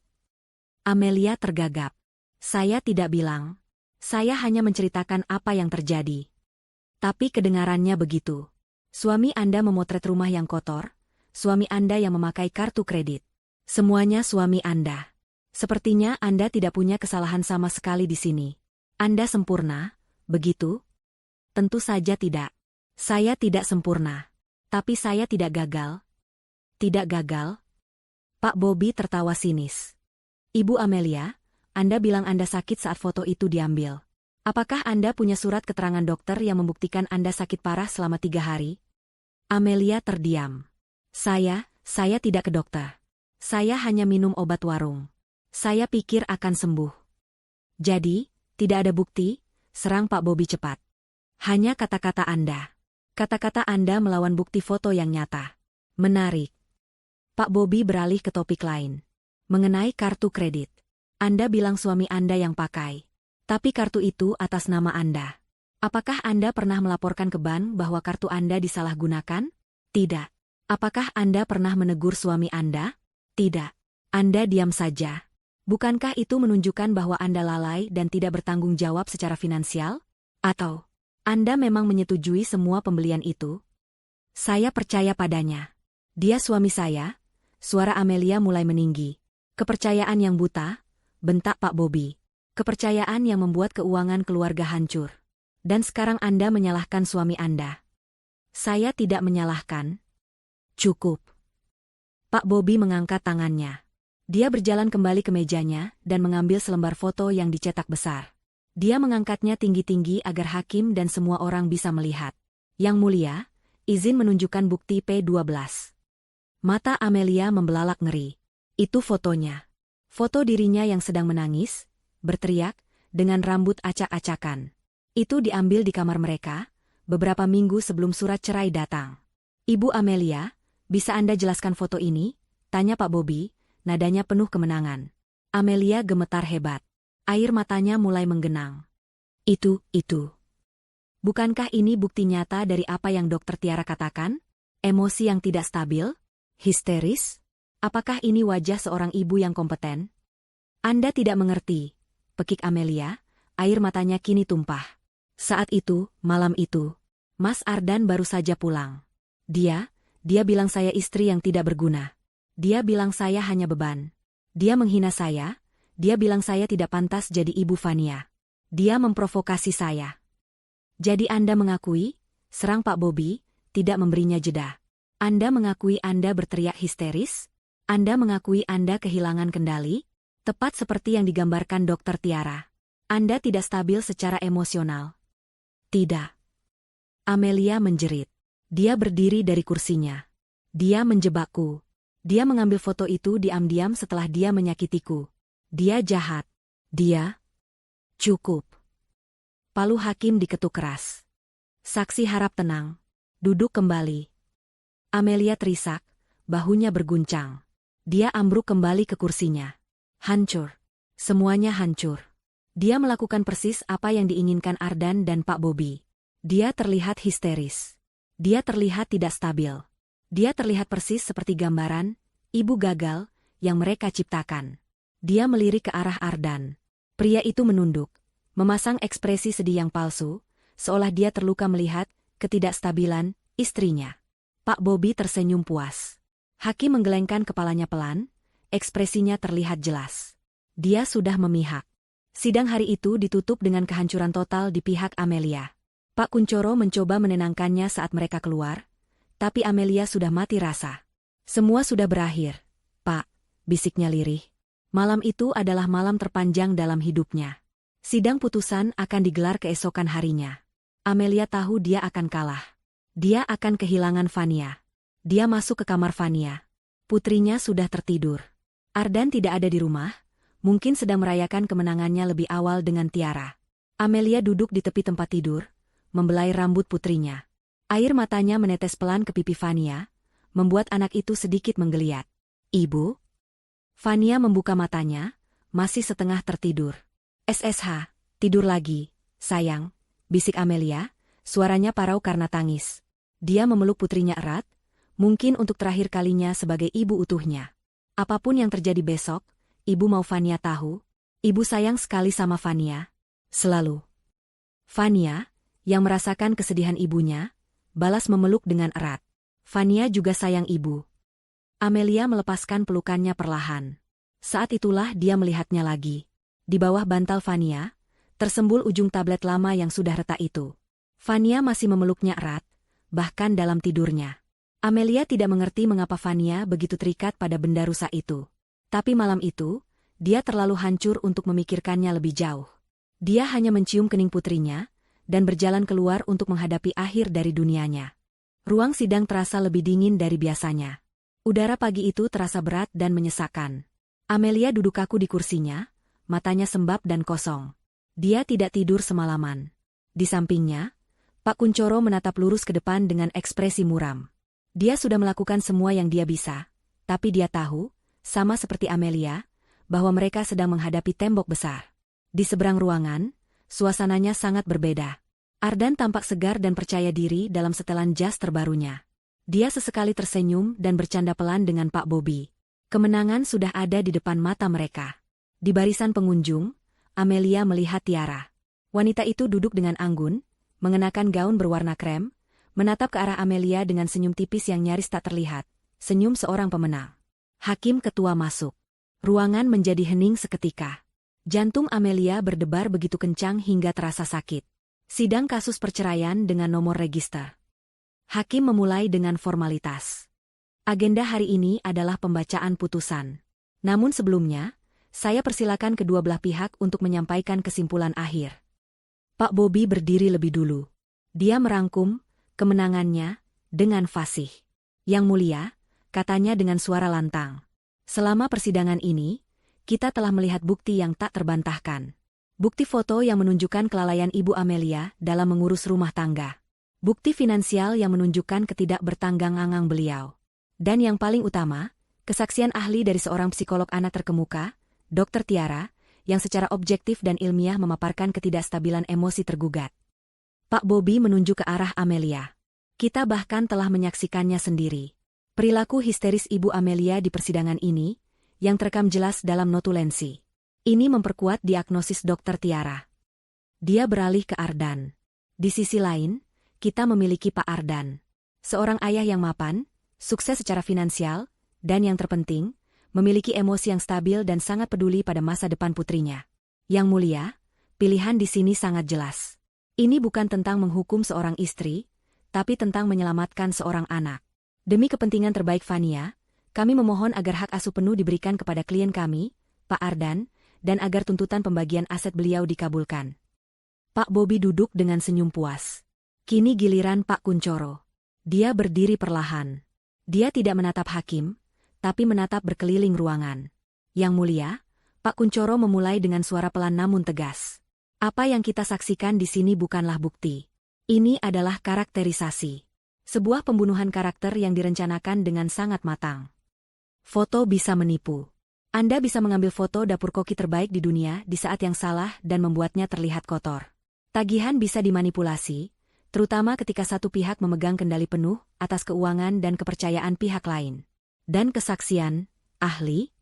Amelia tergagap. Saya tidak bilang. Saya hanya menceritakan apa yang terjadi. Tapi kedengarannya begitu. Suami Anda memotret rumah yang kotor, suami Anda yang memakai kartu kredit. Semuanya suami Anda. Sepertinya Anda tidak punya kesalahan sama sekali di sini. Anda sempurna, begitu? Tentu saja tidak. Saya tidak sempurna. Tapi saya tidak gagal. Tidak gagal? Pak Bobby tertawa sinis. Ibu Amelia, Anda bilang Anda sakit saat foto itu diambil. Apakah Anda punya surat keterangan dokter yang membuktikan Anda sakit parah selama 3 hari? Amelia terdiam. Saya tidak ke dokter. Saya hanya minum obat warung. Saya pikir akan sembuh. Jadi, tidak ada bukti, serang Pak Bobby cepat. Hanya kata-kata Anda. Kata-kata Anda melawan bukti foto yang nyata. Menarik. Pak Bobby beralih ke topik lain. Mengenai kartu kredit. Anda bilang suami Anda yang pakai. Tapi kartu itu atas nama Anda. Apakah Anda pernah melaporkan ke bank bahwa kartu Anda disalahgunakan? Tidak. Apakah Anda pernah menegur suami Anda? Tidak. Anda diam saja. Bukankah itu menunjukkan bahwa Anda lalai dan tidak bertanggung jawab secara finansial? Atau Anda memang menyetujui semua pembelian itu? Saya percaya padanya. Dia suami saya. Suara Amelia mulai meninggi. Kepercayaan yang buta, bentak Pak Bobby. Kepercayaan yang membuat keuangan keluarga hancur. Dan sekarang Anda menyalahkan suami Anda. Saya tidak menyalahkan. Cukup. Pak Bobby mengangkat tangannya. Dia berjalan kembali ke mejanya dan mengambil selembar foto yang dicetak besar. Dia mengangkatnya tinggi-tinggi agar hakim dan semua orang bisa melihat. Yang mulia, izin menunjukkan bukti P12. Mata Amelia membelalak ngeri. Itu fotonya. Foto dirinya yang sedang menangis, berteriak, dengan rambut acak-acakan. Itu diambil di kamar mereka, beberapa minggu sebelum surat cerai datang. Ibu Amelia, bisa Anda jelaskan foto ini? Tanya Pak Bobby, nadanya penuh kemenangan. Amelia gemetar hebat. Air matanya mulai menggenang. Itu. Bukankah ini bukti nyata dari apa yang Dokter Tiara katakan? Emosi yang tidak stabil? Histeris? Apakah ini wajah seorang ibu yang kompeten? Anda tidak mengerti, pekik Amelia, air matanya kini tumpah. Saat itu, malam itu, Mas Ardan baru saja pulang. Dia bilang saya istri yang tidak berguna. Dia bilang saya hanya beban. Dia menghina saya, dia bilang saya tidak pantas jadi ibu Fania. Dia memprovokasi saya. Jadi Anda mengakui, serang Pak Bobby, tidak memberinya jeda. Anda mengakui Anda berteriak histeris? Anda mengakui Anda kehilangan kendali? Tepat seperti yang digambarkan Dokter Tiara. Anda tidak stabil secara emosional. Tidak. Amelia menjerit. Dia berdiri dari kursinya. Dia menjebakku. Dia mengambil foto itu diam-diam setelah dia menyakitiku. Dia jahat. Dia... Cukup. Palu hakim diketuk keras. Saksi harap tenang. Duduk kembali. Amelia terisak, bahunya berguncang. Dia ambruk kembali ke kursinya. Hancur. Semuanya hancur. Dia melakukan persis apa yang diinginkan Ardan dan Pak Bobby. Dia terlihat histeris. Dia terlihat tidak stabil. Dia terlihat persis seperti gambaran ibu gagal yang mereka ciptakan. Dia melirik ke arah Ardan. Pria itu menunduk, memasang ekspresi sedih yang palsu, seolah dia terluka melihat ketidakstabilan istrinya. Pak Bobby tersenyum puas. Hakim menggelengkan kepalanya pelan, ekspresinya terlihat jelas. Dia sudah memihak. Sidang hari itu ditutup dengan kehancuran total di pihak Amelia. Pak Kuncoro mencoba menenangkannya saat mereka keluar, tapi Amelia sudah mati rasa. Semua sudah berakhir, Pak, bisiknya lirih. Malam itu adalah malam terpanjang dalam hidupnya. Sidang putusan akan digelar keesokan harinya. Amelia tahu dia akan kalah. Dia akan kehilangan Vania. Dia masuk ke kamar Vania. Putrinya sudah tertidur. Ardan tidak ada di rumah, mungkin sedang merayakan kemenangannya lebih awal dengan Tiara. Amelia duduk di tepi tempat tidur, membelai rambut putrinya. Air matanya menetes pelan ke pipi Vania, membuat anak itu sedikit menggeliat. Ibu? Vania membuka matanya, masih setengah tertidur. SSH, tidur lagi, sayang, bisik Amelia, suaranya parau karena tangis. Dia memeluk putrinya erat, mungkin untuk terakhir kalinya sebagai ibu utuhnya. Apapun yang terjadi besok, ibu mau Vania tahu, ibu sayang sekali sama Vania. Selalu. Vania, yang merasakan kesedihan ibunya, balas memeluk dengan erat. Vania juga sayang ibu. Amelia melepaskan pelukannya perlahan. Saat itulah dia melihatnya lagi. Di bawah bantal Vania, tersembul ujung tablet lama yang sudah retak itu. Vania masih memeluknya erat, bahkan dalam tidurnya. Amelia tidak mengerti mengapa Vania begitu terikat pada benda rusak itu. Tapi malam itu, dia terlalu hancur untuk memikirkannya lebih jauh. Dia hanya mencium kening putrinya, dan berjalan keluar untuk menghadapi akhir dari dunianya. Ruang sidang terasa lebih dingin dari biasanya. Udara pagi itu terasa berat dan menyesakkan. Amelia duduk kaku di kursinya, matanya sembab dan kosong. Dia tidak tidur semalaman. Di sampingnya, Pak Kuncoro menatap lurus ke depan dengan ekspresi muram. Dia sudah melakukan semua yang dia bisa, tapi dia tahu, sama seperti Amelia, bahwa mereka sedang menghadapi tembok besar. Di seberang ruangan, suasananya sangat berbeda. Ardan tampak segar dan percaya diri dalam setelan jas terbarunya. Dia sesekali tersenyum dan bercanda pelan dengan Pak Bobby. Kemenangan sudah ada di depan mata mereka. Di barisan pengunjung, Amelia melihat Tiara. Wanita itu duduk dengan anggun, mengenakan gaun berwarna krem, menatap ke arah Amelia dengan senyum tipis yang nyaris tak terlihat, senyum seorang pemenang. Hakim ketua masuk. Ruangan menjadi hening seketika. Jantung Amelia berdebar begitu kencang hingga terasa sakit. Sidang kasus perceraian dengan nomor register. Hakim memulai dengan formalitas. Agenda hari ini adalah pembacaan putusan. Namun sebelumnya, saya persilakan kedua belah pihak untuk menyampaikan kesimpulan akhir. Pak Bobby berdiri lebih dulu. Dia merangkum kemenangannya dengan fasih. Yang mulia, katanya dengan suara lantang. Selama persidangan ini, kita telah melihat bukti yang tak terbantahkan. Bukti foto yang menunjukkan kelalaian Ibu Amelia dalam mengurus rumah tangga. Bukti finansial yang menunjukkan ketidakbertanggang-angang beliau. Dan yang paling utama, kesaksian ahli dari seorang psikolog anak terkemuka, Dr. Tiara, yang secara objektif dan ilmiah memaparkan ketidakstabilan emosi tergugat. Pak Bobby menunjuk ke arah Amelia. Kita bahkan telah menyaksikannya sendiri. Perilaku histeris Ibu Amelia di persidangan ini, yang terekam jelas dalam notulensi. Ini memperkuat diagnosis Dr. Tiara. Dia beralih ke Ardan. Di sisi lain, kita memiliki Pak Ardan. Seorang ayah yang mapan, sukses secara finansial, dan yang terpenting, memiliki emosi yang stabil dan sangat peduli pada masa depan putrinya. Yang mulia, pilihan di sini sangat jelas. Ini bukan tentang menghukum seorang istri, tapi tentang menyelamatkan seorang anak. Demi kepentingan terbaik Fania, kami memohon agar hak asuh penuh diberikan kepada klien kami, Pak Ardan, dan agar tuntutan pembagian aset beliau dikabulkan. Pak Bobi duduk dengan senyum puas. Kini giliran Pak Kuncoro. Dia berdiri perlahan. Dia tidak menatap hakim, tapi menatap berkeliling ruangan. Yang mulia, Pak Kuncoro memulai dengan suara pelan namun tegas. Apa yang kita saksikan di sini bukanlah bukti. Ini adalah karakterisasi. Sebuah pembunuhan karakter yang direncanakan dengan sangat matang. Foto bisa menipu. Anda bisa mengambil foto dapur koki terbaik di dunia di saat yang salah dan membuatnya terlihat kotor. Tagihan bisa dimanipulasi, terutama ketika satu pihak memegang kendali penuh atas keuangan dan kepercayaan pihak lain. Dan kesaksian, ahli?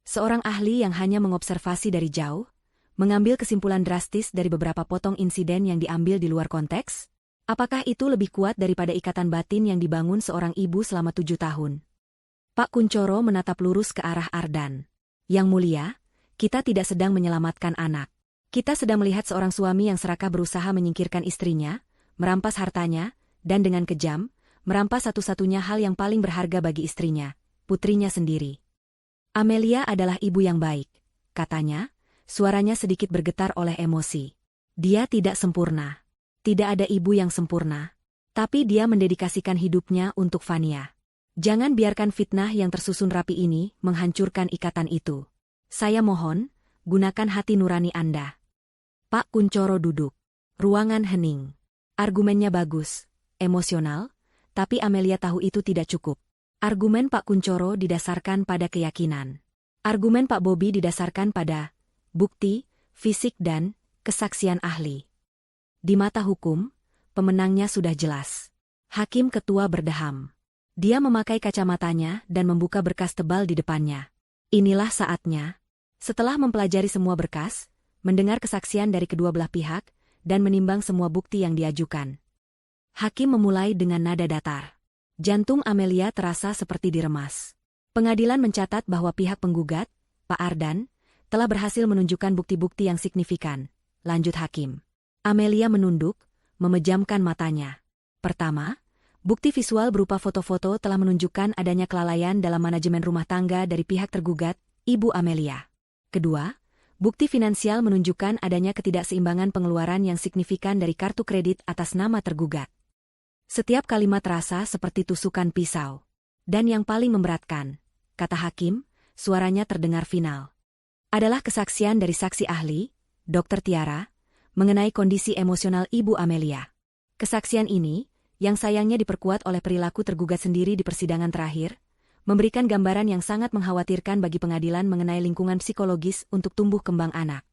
Seorang ahli yang hanya mengobservasi dari jauh, mengambil kesimpulan drastis dari beberapa potong insiden yang diambil di luar konteks? Apakah itu lebih kuat daripada ikatan batin yang dibangun seorang ibu selama 7 tahun? Pak Kuncoro menatap lurus ke arah Ardan. Yang mulia, kita tidak sedang menyelamatkan anak. Kita sedang melihat seorang suami yang serakah berusaha menyingkirkan istrinya, merampas hartanya, dan dengan kejam, merampas satu-satunya hal yang paling berharga bagi istrinya, putrinya sendiri. Amelia adalah ibu yang baik, katanya, suaranya sedikit bergetar oleh emosi. Dia tidak sempurna. Tidak ada ibu yang sempurna. Tapi dia mendedikasikan hidupnya untuk Fania. Jangan biarkan fitnah yang tersusun rapi ini menghancurkan ikatan itu. Saya mohon, gunakan hati nurani Anda. Pak Kuncoro duduk. Ruangan hening. Argumennya bagus, emosional, tapi Amelia tahu itu tidak cukup. Argumen Pak Kuncoro didasarkan pada keyakinan. Argumen Pak Bobi didasarkan pada bukti, fisik dan kesaksian ahli. Di mata hukum, pemenangnya sudah jelas. Hakim ketua berdeham. Dia memakai kacamatanya dan membuka berkas tebal di depannya. Inilah saatnya. Setelah mempelajari semua berkas, mendengar kesaksian dari kedua belah pihak, dan menimbang semua bukti yang diajukan, hakim memulai dengan nada datar. Jantung Amelia terasa seperti diremas. Pengadilan mencatat bahwa pihak penggugat, Pak Ardan, telah berhasil menunjukkan bukti-bukti yang signifikan. Lanjut hakim. Amelia menunduk, memejamkan matanya. Pertama, bukti visual berupa foto-foto telah menunjukkan adanya kelalaian dalam manajemen rumah tangga dari pihak tergugat, Ibu Amelia. Kedua, bukti finansial menunjukkan adanya ketidakseimbangan pengeluaran yang signifikan dari kartu kredit atas nama tergugat. Setiap kalimat terasa seperti tusukan pisau. Dan yang paling memberatkan, kata hakim, suaranya terdengar final, adalah kesaksian dari saksi ahli, Dr. Tiara, mengenai kondisi emosional Ibu Amelia. Kesaksian ini, yang sayangnya diperkuat oleh perilaku tergugat sendiri di persidangan terakhir, memberikan gambaran yang sangat mengkhawatirkan bagi pengadilan mengenai lingkungan psikologis untuk tumbuh kembang anak.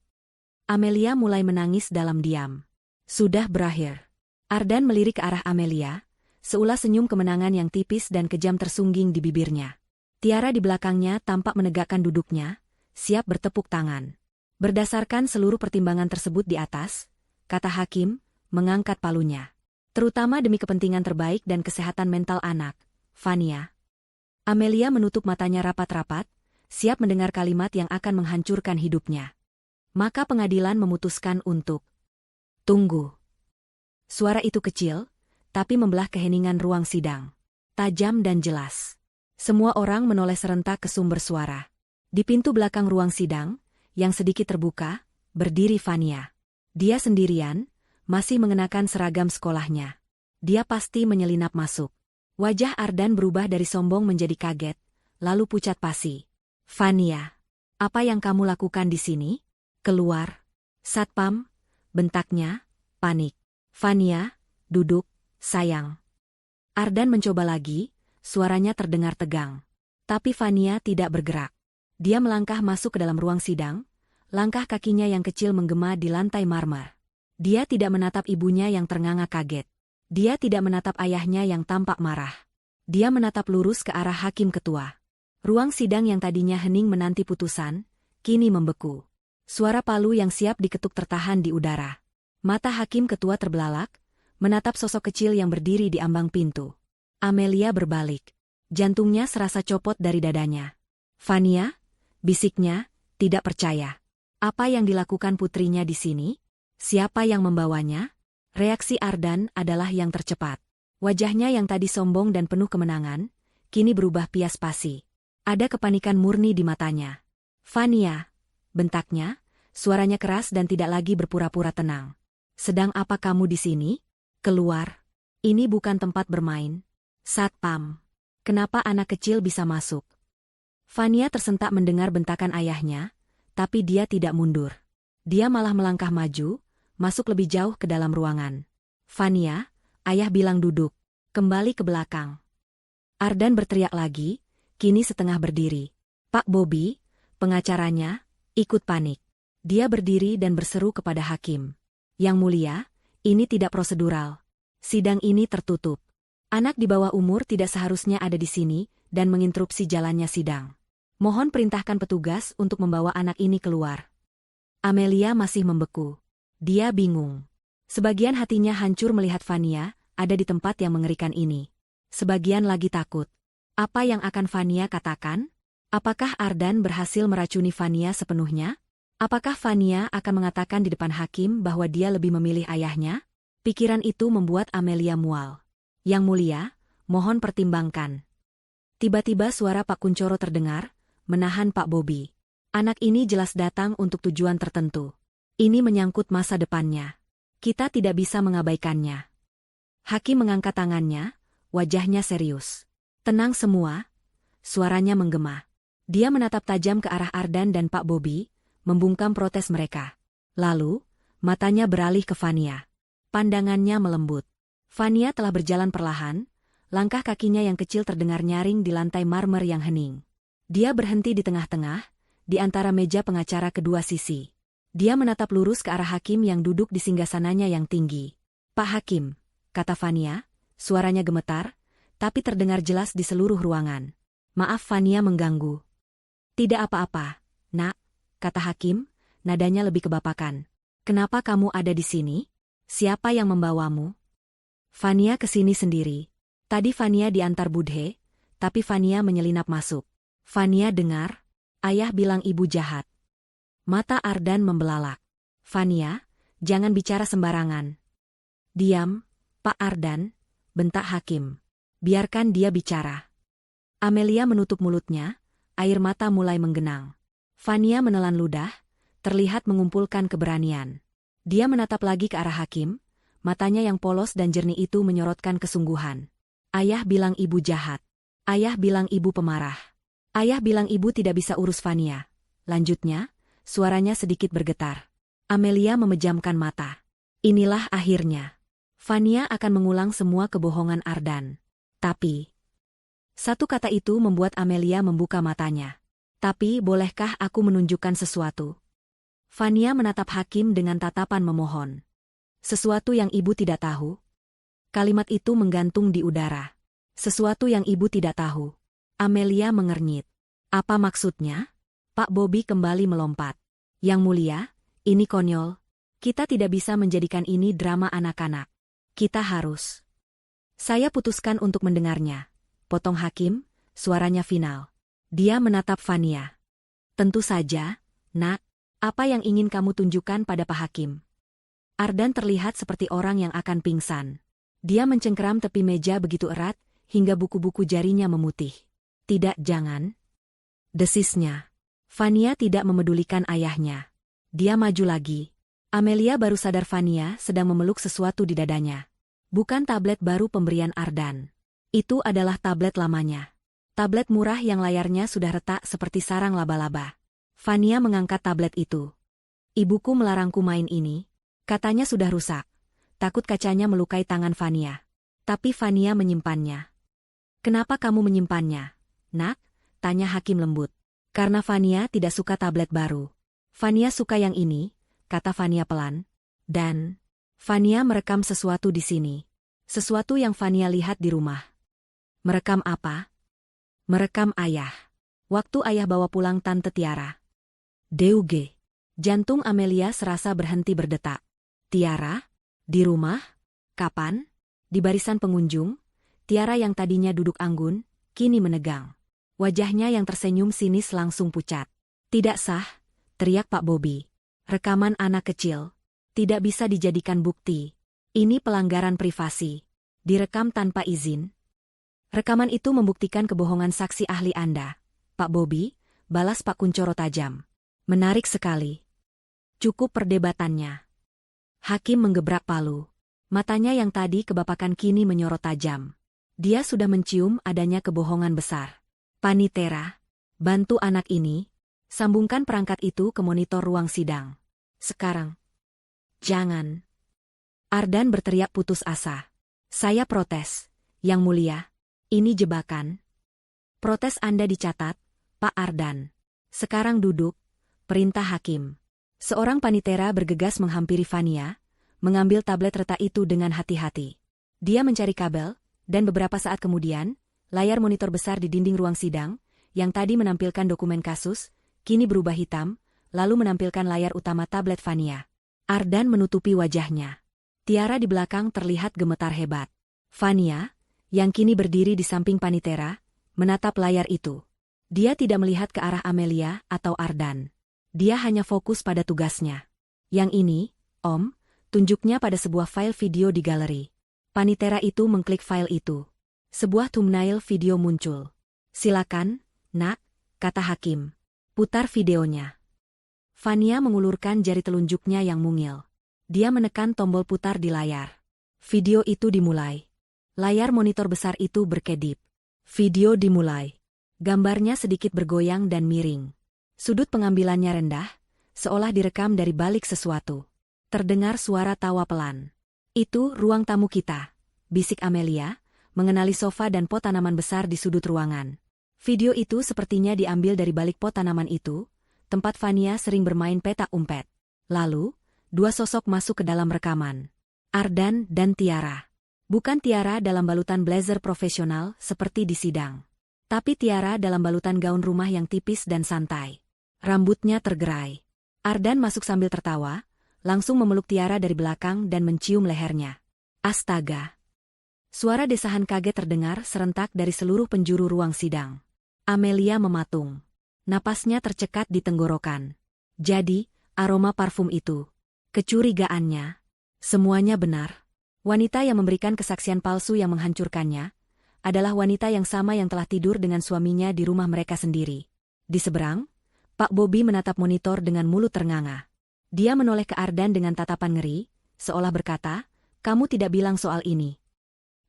Amelia mulai menangis dalam diam. Sudah berakhir. Ardan melirik ke arah Amelia, seulas senyum kemenangan yang tipis dan kejam tersungging di bibirnya. Tiara di belakangnya tampak menegakkan duduknya, siap bertepuk tangan. Berdasarkan seluruh pertimbangan tersebut di atas, kata hakim, mengangkat palunya. Terutama demi kepentingan terbaik dan kesehatan mental anak, Fania. Amelia menutup matanya rapat-rapat, siap mendengar kalimat yang akan menghancurkan hidupnya. Maka pengadilan memutuskan untuk tunggu. Suara itu kecil, tapi membelah keheningan ruang sidang. Tajam dan jelas. Semua orang menoleh serentak ke sumber suara. Di pintu belakang ruang sidang, yang sedikit terbuka, berdiri Fania. Dia sendirian, masih mengenakan seragam sekolahnya. Dia pasti menyelinap masuk. Wajah Ardan berubah dari sombong menjadi kaget, lalu pucat pasi. Fania, apa yang kamu lakukan di sini? Keluar. Satpam, bentaknya, panik. Fania, duduk, sayang. Ardan mencoba lagi, suaranya terdengar tegang. Tapi Fania tidak bergerak. Dia melangkah masuk ke dalam ruang sidang, langkah kakinya yang kecil menggema di lantai marmer. Dia tidak menatap ibunya yang ternganga kaget. Dia tidak menatap ayahnya yang tampak marah. Dia menatap lurus ke arah hakim ketua. Ruang sidang yang tadinya hening menanti putusan, kini membeku. Suara palu yang siap diketuk tertahan di udara. Mata hakim ketua terbelalak, menatap sosok kecil yang berdiri di ambang pintu. Amelia berbalik. Jantungnya serasa copot dari dadanya. Fania, bisiknya, tidak percaya. Apa yang dilakukan putrinya di sini? Siapa yang membawanya? Reaksi Ardan adalah yang tercepat. Wajahnya yang tadi sombong dan penuh kemenangan, kini berubah pias pasi. Ada kepanikan murni di matanya. Fania, bentaknya, suaranya keras dan tidak lagi berpura-pura tenang. Sedang apa kamu di sini? Keluar. Ini bukan tempat bermain. Satpam. Kenapa anak kecil bisa masuk? Fania tersentak mendengar bentakan ayahnya, tapi dia tidak mundur. Dia malah melangkah maju, masuk lebih jauh ke dalam ruangan. Fania, ayah bilang duduk. Kembali ke belakang. Ardan berteriak lagi, kini setengah berdiri. Pak Bobby, pengacaranya, ikut panik. Dia berdiri dan berseru kepada hakim. Yang mulia, ini tidak prosedural. Sidang ini tertutup. Anak di bawah umur tidak seharusnya ada di sini dan menginterupsi jalannya sidang. Mohon perintahkan petugas untuk membawa anak ini keluar. Amelia masih membeku. Dia bingung. Sebagian hatinya hancur melihat Fania ada di tempat yang mengerikan ini. Sebagian lagi takut. Apa yang akan Fania katakan? Apakah Ardan berhasil meracuni Fania sepenuhnya? Apakah Fania akan mengatakan di depan hakim bahwa dia lebih memilih ayahnya? Pikiran itu membuat Amelia mual. Yang mulia, mohon pertimbangkan. Tiba-tiba suara Pak Kuncoro terdengar, menahan Pak Bobby. Anak ini jelas datang untuk tujuan tertentu. Ini menyangkut masa depannya. Kita tidak bisa mengabaikannya. Hakim mengangkat tangannya, wajahnya serius. Tenang semua, suaranya menggema. Dia menatap tajam ke arah Ardan dan Pak Bobby, membungkam protes mereka. Lalu, matanya beralih ke Fania. Pandangannya melembut. Fania telah berjalan perlahan, langkah kakinya yang kecil terdengar nyaring di lantai marmer yang hening. Dia berhenti di tengah-tengah, di antara meja pengacara kedua sisi. Dia menatap lurus ke arah hakim yang duduk di singgasananya yang tinggi. Pak Hakim, kata Fania, suaranya gemetar, tapi terdengar jelas di seluruh ruangan. Maaf Fania mengganggu. Tidak apa-apa, nak, kata hakim, nadanya lebih kebapakan. Kenapa kamu ada di sini? Siapa yang membawamu? Fania kesini sendiri. Tadi Fania diantar Budhe, tapi Fania menyelinap masuk. Fania dengar, ayah bilang ibu jahat. Mata Ardan membelalak. Fania, jangan bicara sembarangan. Diam, Pak Ardan, bentak hakim. Biarkan dia bicara. Amelia menutup mulutnya, air mata mulai menggenang. Fania menelan ludah, terlihat mengumpulkan keberanian. Dia menatap lagi ke arah hakim, matanya yang polos dan jernih itu menyorotkan kesungguhan. Ayah bilang ibu jahat. Ayah bilang ibu pemarah. Ayah bilang ibu tidak bisa urus Fania. Lanjutnya, suaranya sedikit bergetar. Amelia memejamkan mata. Inilah akhirnya. Fania akan mengulang semua kebohongan Ardan. Tapi, satu kata itu membuat Amelia membuka matanya. Tapi bolehkah aku menunjukkan sesuatu? Fania menatap hakim dengan tatapan memohon. Sesuatu yang ibu tidak tahu? Kalimat itu menggantung di udara. Sesuatu yang ibu tidak tahu. Amelia mengernyit. Apa maksudnya? Pak Bobby kembali melompat. Yang mulia, ini konyol. Kita tidak bisa menjadikan ini drama anak-anak. Kita harus. Saya putuskan untuk mendengarnya. Potong hakim, suaranya final. Dia menatap Fania. Tentu saja, nak, apa yang ingin kamu tunjukkan pada Pak Hakim? Ardan terlihat seperti orang yang akan pingsan. Dia mencengkeram tepi meja begitu erat, hingga buku-buku jarinya memutih. Tidak, jangan. Desisnya. Fania tidak memedulikan ayahnya. Dia maju lagi. Amelia baru sadar Fania sedang memeluk sesuatu di dadanya. Bukan tablet baru pemberian Ardan. Itu adalah tablet lamanya. Tablet murah yang layarnya sudah retak seperti sarang laba-laba. Fania mengangkat tablet itu. Ibuku melarangku main ini. Katanya sudah rusak. Takut kacanya melukai tangan Fania. Tapi Fania menyimpannya. Kenapa kamu menyimpannya, nak? Tanya hakim lembut. Karena Fania tidak suka tablet baru. Fania suka yang ini, kata Fania pelan. Dan, Fania merekam sesuatu di sini. Sesuatu yang Fania lihat di rumah. Merekam apa? Merekam ayah. Waktu ayah bawa pulang Tante Tiara. Deuge. Jantung Amelia serasa berhenti berdetak. Tiara? Di rumah? Kapan? Di barisan pengunjung, Tiara yang tadinya duduk anggun, kini menegang. Wajahnya yang tersenyum sinis langsung pucat. Tidak sah, teriak Pak Bobby. Rekaman anak kecil. Tidak bisa dijadikan bukti. Ini pelanggaran privasi. Direkam tanpa izin. Rekaman itu membuktikan kebohongan saksi ahli Anda, Pak Bobi, balas Pak Kuncoro tajam. Menarik sekali. Cukup perdebatannya. Hakim menggebrak palu. Matanya yang tadi kebapakan kini menyorot tajam. Dia sudah mencium adanya kebohongan besar. Panitera, bantu anak ini, sambungkan perangkat itu ke monitor ruang sidang. Sekarang. Jangan. Ardan berteriak putus asa. Saya protes, Yang Mulia. Ini jebakan. Protes Anda dicatat, Pak Ardan. Sekarang duduk, perintah hakim. Seorang panitera bergegas menghampiri Fania, mengambil tablet retak itu dengan hati-hati. Dia mencari kabel, dan beberapa saat kemudian, layar monitor besar di dinding ruang sidang, yang tadi menampilkan dokumen kasus, kini berubah hitam, lalu menampilkan layar utama tablet Fania. Ardan menutupi wajahnya. Tiara di belakang terlihat gemetar hebat. Fania, yang kini berdiri di samping panitera, menatap layar itu. Dia tidak melihat ke arah Amelia atau Ardan. Dia hanya fokus pada tugasnya. Yang ini, Om, tunjuknya pada sebuah file video di galeri. Panitera itu mengklik file itu. Sebuah thumbnail video muncul. Silakan, Nak, kata hakim. Putar videonya. Fania mengulurkan jari telunjuknya yang mungil. Dia menekan tombol putar di layar. Video itu dimulai. Layar monitor besar itu berkedip. Video dimulai. Gambarnya sedikit bergoyang dan miring. Sudut pengambilannya rendah, seolah direkam dari balik sesuatu. Terdengar suara tawa pelan. Itu ruang tamu kita, bisik Amelia, mengenali sofa dan pot tanaman besar di sudut ruangan. Video itu sepertinya diambil dari balik pot tanaman itu, tempat Fania sering bermain petak umpet. Lalu, dua sosok masuk ke dalam rekaman. Ardan dan Tiara. Bukan Tiara dalam balutan blazer profesional seperti di sidang. Tapi Tiara dalam balutan gaun rumah yang tipis dan santai. Rambutnya tergerai. Ardan masuk sambil tertawa, langsung memeluk Tiara dari belakang dan mencium lehernya. Astaga! Suara desahan kaget terdengar serentak dari seluruh penjuru ruang sidang. Amelia mematung. Napasnya tercekat di tenggorokan. Jadi, aroma parfum itu. Kecurigaannya. Semuanya benar. Wanita yang memberikan kesaksian palsu yang menghancurkannya adalah wanita yang sama yang telah tidur dengan suaminya di rumah mereka sendiri. Di seberang, Pak Bobi menatap monitor dengan mulut ternganga. Dia menoleh ke Ardan dengan tatapan ngeri, seolah berkata, "Kamu tidak bilang soal ini."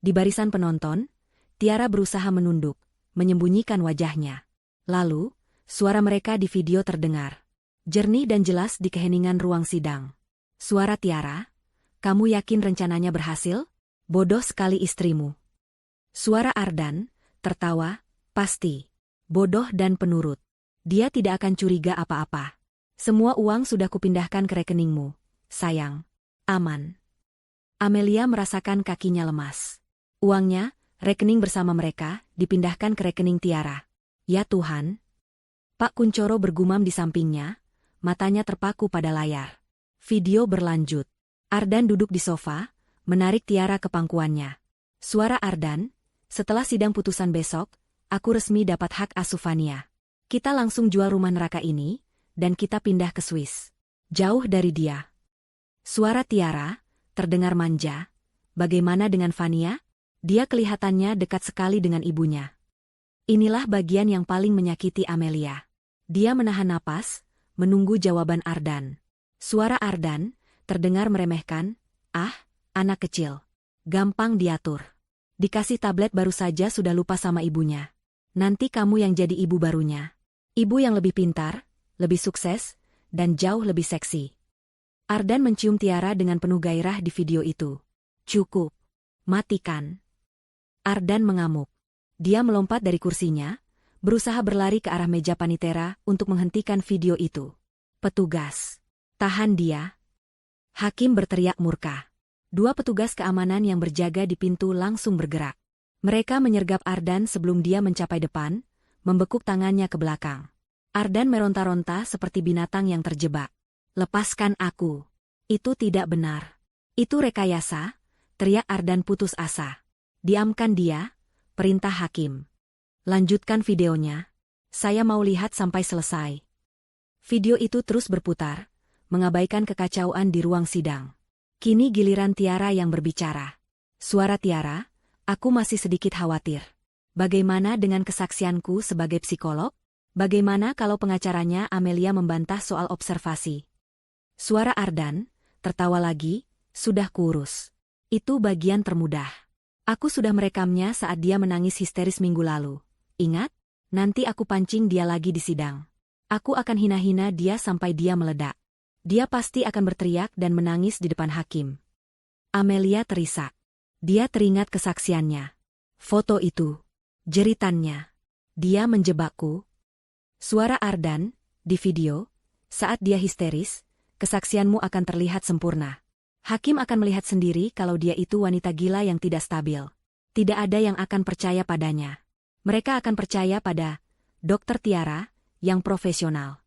Di barisan penonton, Tiara berusaha menunduk, menyembunyikan wajahnya. Lalu, suara mereka di video terdengar. Jernih dan jelas di keheningan ruang sidang. Suara Tiara, "Kamu yakin rencananya berhasil? Bodoh sekali istrimu." Suara Ardan, tertawa, "Pasti. Bodoh dan penurut. Dia tidak akan curiga apa-apa. Semua uang sudah kupindahkan ke rekeningmu, sayang. Aman." Amelia merasakan kakinya lemas. Uangnya, rekening bersama mereka, dipindahkan ke rekening Tiara. Ya Tuhan. Pak Kuncoro bergumam di sampingnya, matanya terpaku pada layar. Video berlanjut. Ardan duduk di sofa, menarik Tiara ke pangkuannya. Suara Ardan, "Setelah sidang putusan besok, aku resmi dapat hak asuh Fania. Kita langsung jual rumah neraka ini, dan kita pindah ke Swiss. Jauh dari dia." Suara Tiara, terdengar manja. "Bagaimana dengan Fania? Dia kelihatannya dekat sekali dengan ibunya." Inilah bagian yang paling menyakiti Amelia. Dia menahan napas, menunggu jawaban Ardan. Suara Ardan, terdengar meremehkan, "Ah, anak kecil. Gampang diatur. Dikasih tablet baru saja sudah lupa sama ibunya. Nanti kamu yang jadi ibu barunya. Ibu yang lebih pintar, lebih sukses, dan jauh lebih seksi." Ardan mencium Tiara dengan penuh gairah di video itu. "Cukup. Matikan." Ardan mengamuk. Dia melompat dari kursinya, berusaha berlari ke arah meja panitera untuk menghentikan video itu. "Petugas, tahan dia." Hakim berteriak murka. Dua petugas keamanan yang berjaga di pintu langsung bergerak. Mereka menyergap Ardan sebelum dia mencapai depan, membekuk tangannya ke belakang. Ardan meronta-ronta seperti binatang yang terjebak. "Lepaskan aku. Itu tidak benar. Itu rekayasa," teriak Ardan putus asa. "Diamkan dia," perintah hakim. "Lanjutkan videonya. Saya mau lihat sampai selesai." Video itu terus berputar, mengabaikan kekacauan di ruang sidang. Kini giliran Tiara yang berbicara. Suara Tiara, aku masih sedikit khawatir. Bagaimana dengan kesaksianku sebagai psikolog? Bagaimana kalau pengacaranya Amelia membantah soal observasi? Suara Ardan, tertawa lagi, sudah kurus. Itu bagian termudah. Aku sudah merekamnya saat dia menangis histeris minggu lalu. Ingat? Nanti aku pancing dia lagi di sidang. Aku akan hina-hina dia sampai dia meledak. Dia pasti akan berteriak dan menangis di depan hakim. Amelia terisak. Dia teringat kesaksiannya. Foto itu. Jeritannya. Dia menjebakku. Suara Ardan, di video, saat dia histeris, kesaksianmu akan terlihat sempurna. Hakim akan melihat sendiri kalau dia itu wanita gila yang tidak stabil. Tidak ada yang akan percaya padanya. Mereka akan percaya pada Dr. Tiara, yang profesional.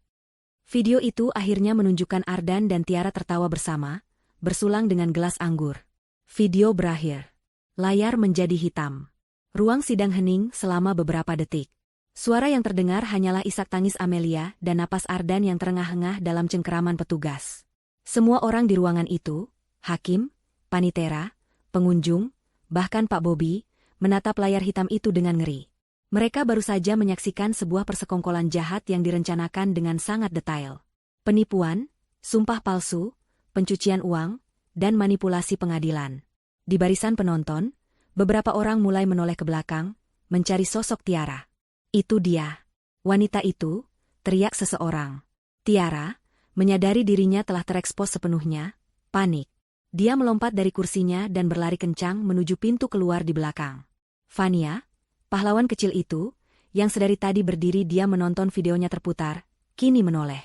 Video itu akhirnya menunjukkan Ardan dan Tiara tertawa bersama, bersulang dengan gelas anggur. Video berakhir. Layar menjadi hitam. Ruang sidang hening selama beberapa detik. Suara yang terdengar hanyalah isak tangis Amelia dan napas Ardan yang terengah-engah dalam cengkeraman petugas. Semua orang di ruangan itu, hakim, panitera, pengunjung, bahkan Pak Bobby, menatap layar hitam itu dengan ngeri. Mereka baru saja menyaksikan sebuah persekongkolan jahat yang direncanakan dengan sangat detail. Penipuan, sumpah palsu, pencucian uang, dan manipulasi pengadilan. Di barisan penonton, beberapa orang mulai menoleh ke belakang, mencari sosok Tiara. Itu dia. Wanita itu, teriak seseorang. Tiara, menyadari dirinya telah terekspos sepenuhnya, panik. Dia melompat dari kursinya dan berlari kencang menuju pintu keluar di belakang. Fania, pahlawan kecil itu, yang sedari tadi berdiri dia menonton videonya terputar, kini menoleh.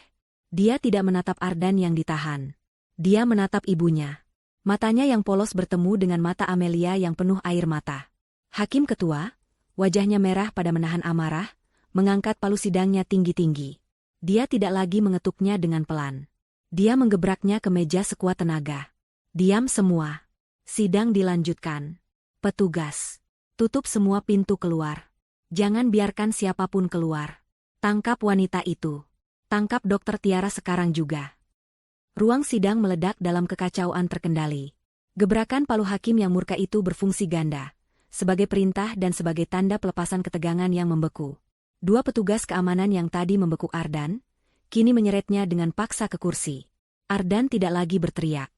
Dia tidak menatap Ardan yang ditahan. Dia menatap ibunya. Matanya yang polos bertemu dengan mata Amelia yang penuh air mata. Hakim ketua, wajahnya merah pada menahan amarah, mengangkat palu sidangnya tinggi-tinggi. Dia tidak lagi mengetuknya dengan pelan. Dia menggebraknya ke meja sekuat tenaga. Diam semua. Sidang dilanjutkan. Petugas, tutup semua pintu keluar. Jangan biarkan siapapun keluar. Tangkap wanita itu. Tangkap Dr. Tiara sekarang juga. Ruang sidang meledak dalam kekacauan terkendali. Gebrakan palu hakim yang murka itu berfungsi ganda, sebagai perintah dan sebagai tanda pelepasan ketegangan yang membeku. Dua petugas keamanan yang tadi membekuk Ardan, kini menyeretnya dengan paksa ke kursi. Ardan tidak lagi berteriak.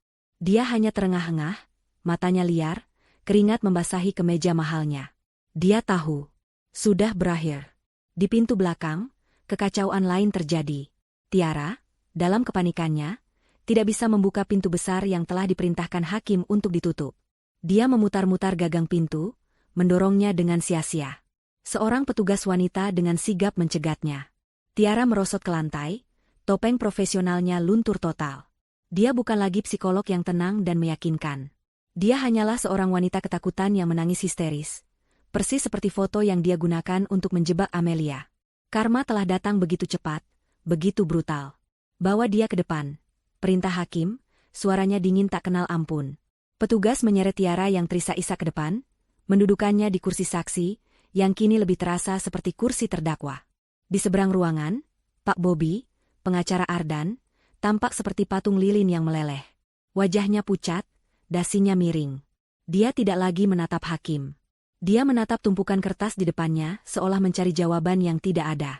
Dia hanya terengah-engah, matanya liar, keringat membasahi kemeja mahalnya. Dia tahu. Sudah berakhir. Di pintu belakang, kekacauan lain terjadi. Tiara, dalam kepanikannya, tidak bisa membuka pintu besar yang telah diperintahkan hakim untuk ditutup. Dia memutar-mutar gagang pintu, mendorongnya dengan sia-sia. Seorang petugas wanita dengan sigap mencegatnya. Tiara merosot ke lantai, topeng profesionalnya luntur total. Dia bukan lagi psikolog yang tenang dan meyakinkan. Dia hanyalah seorang wanita ketakutan yang menangis histeris. Persis seperti foto yang dia gunakan untuk menjebak Amelia. Karma telah datang begitu cepat, begitu brutal. Bawa dia ke depan. Perintah hakim, suaranya dingin tak kenal ampun. Petugas menyeret Tiara yang terisak-isak ke depan, mendudukannya di kursi saksi, yang kini lebih terasa seperti kursi terdakwa. Di seberang ruangan, Pak Bobby, pengacara Ardan, tampak seperti patung lilin yang meleleh. Wajahnya pucat, dasinya miring. Dia tidak lagi menatap hakim. Dia menatap tumpukan kertas di depannya seolah mencari jawaban yang tidak ada.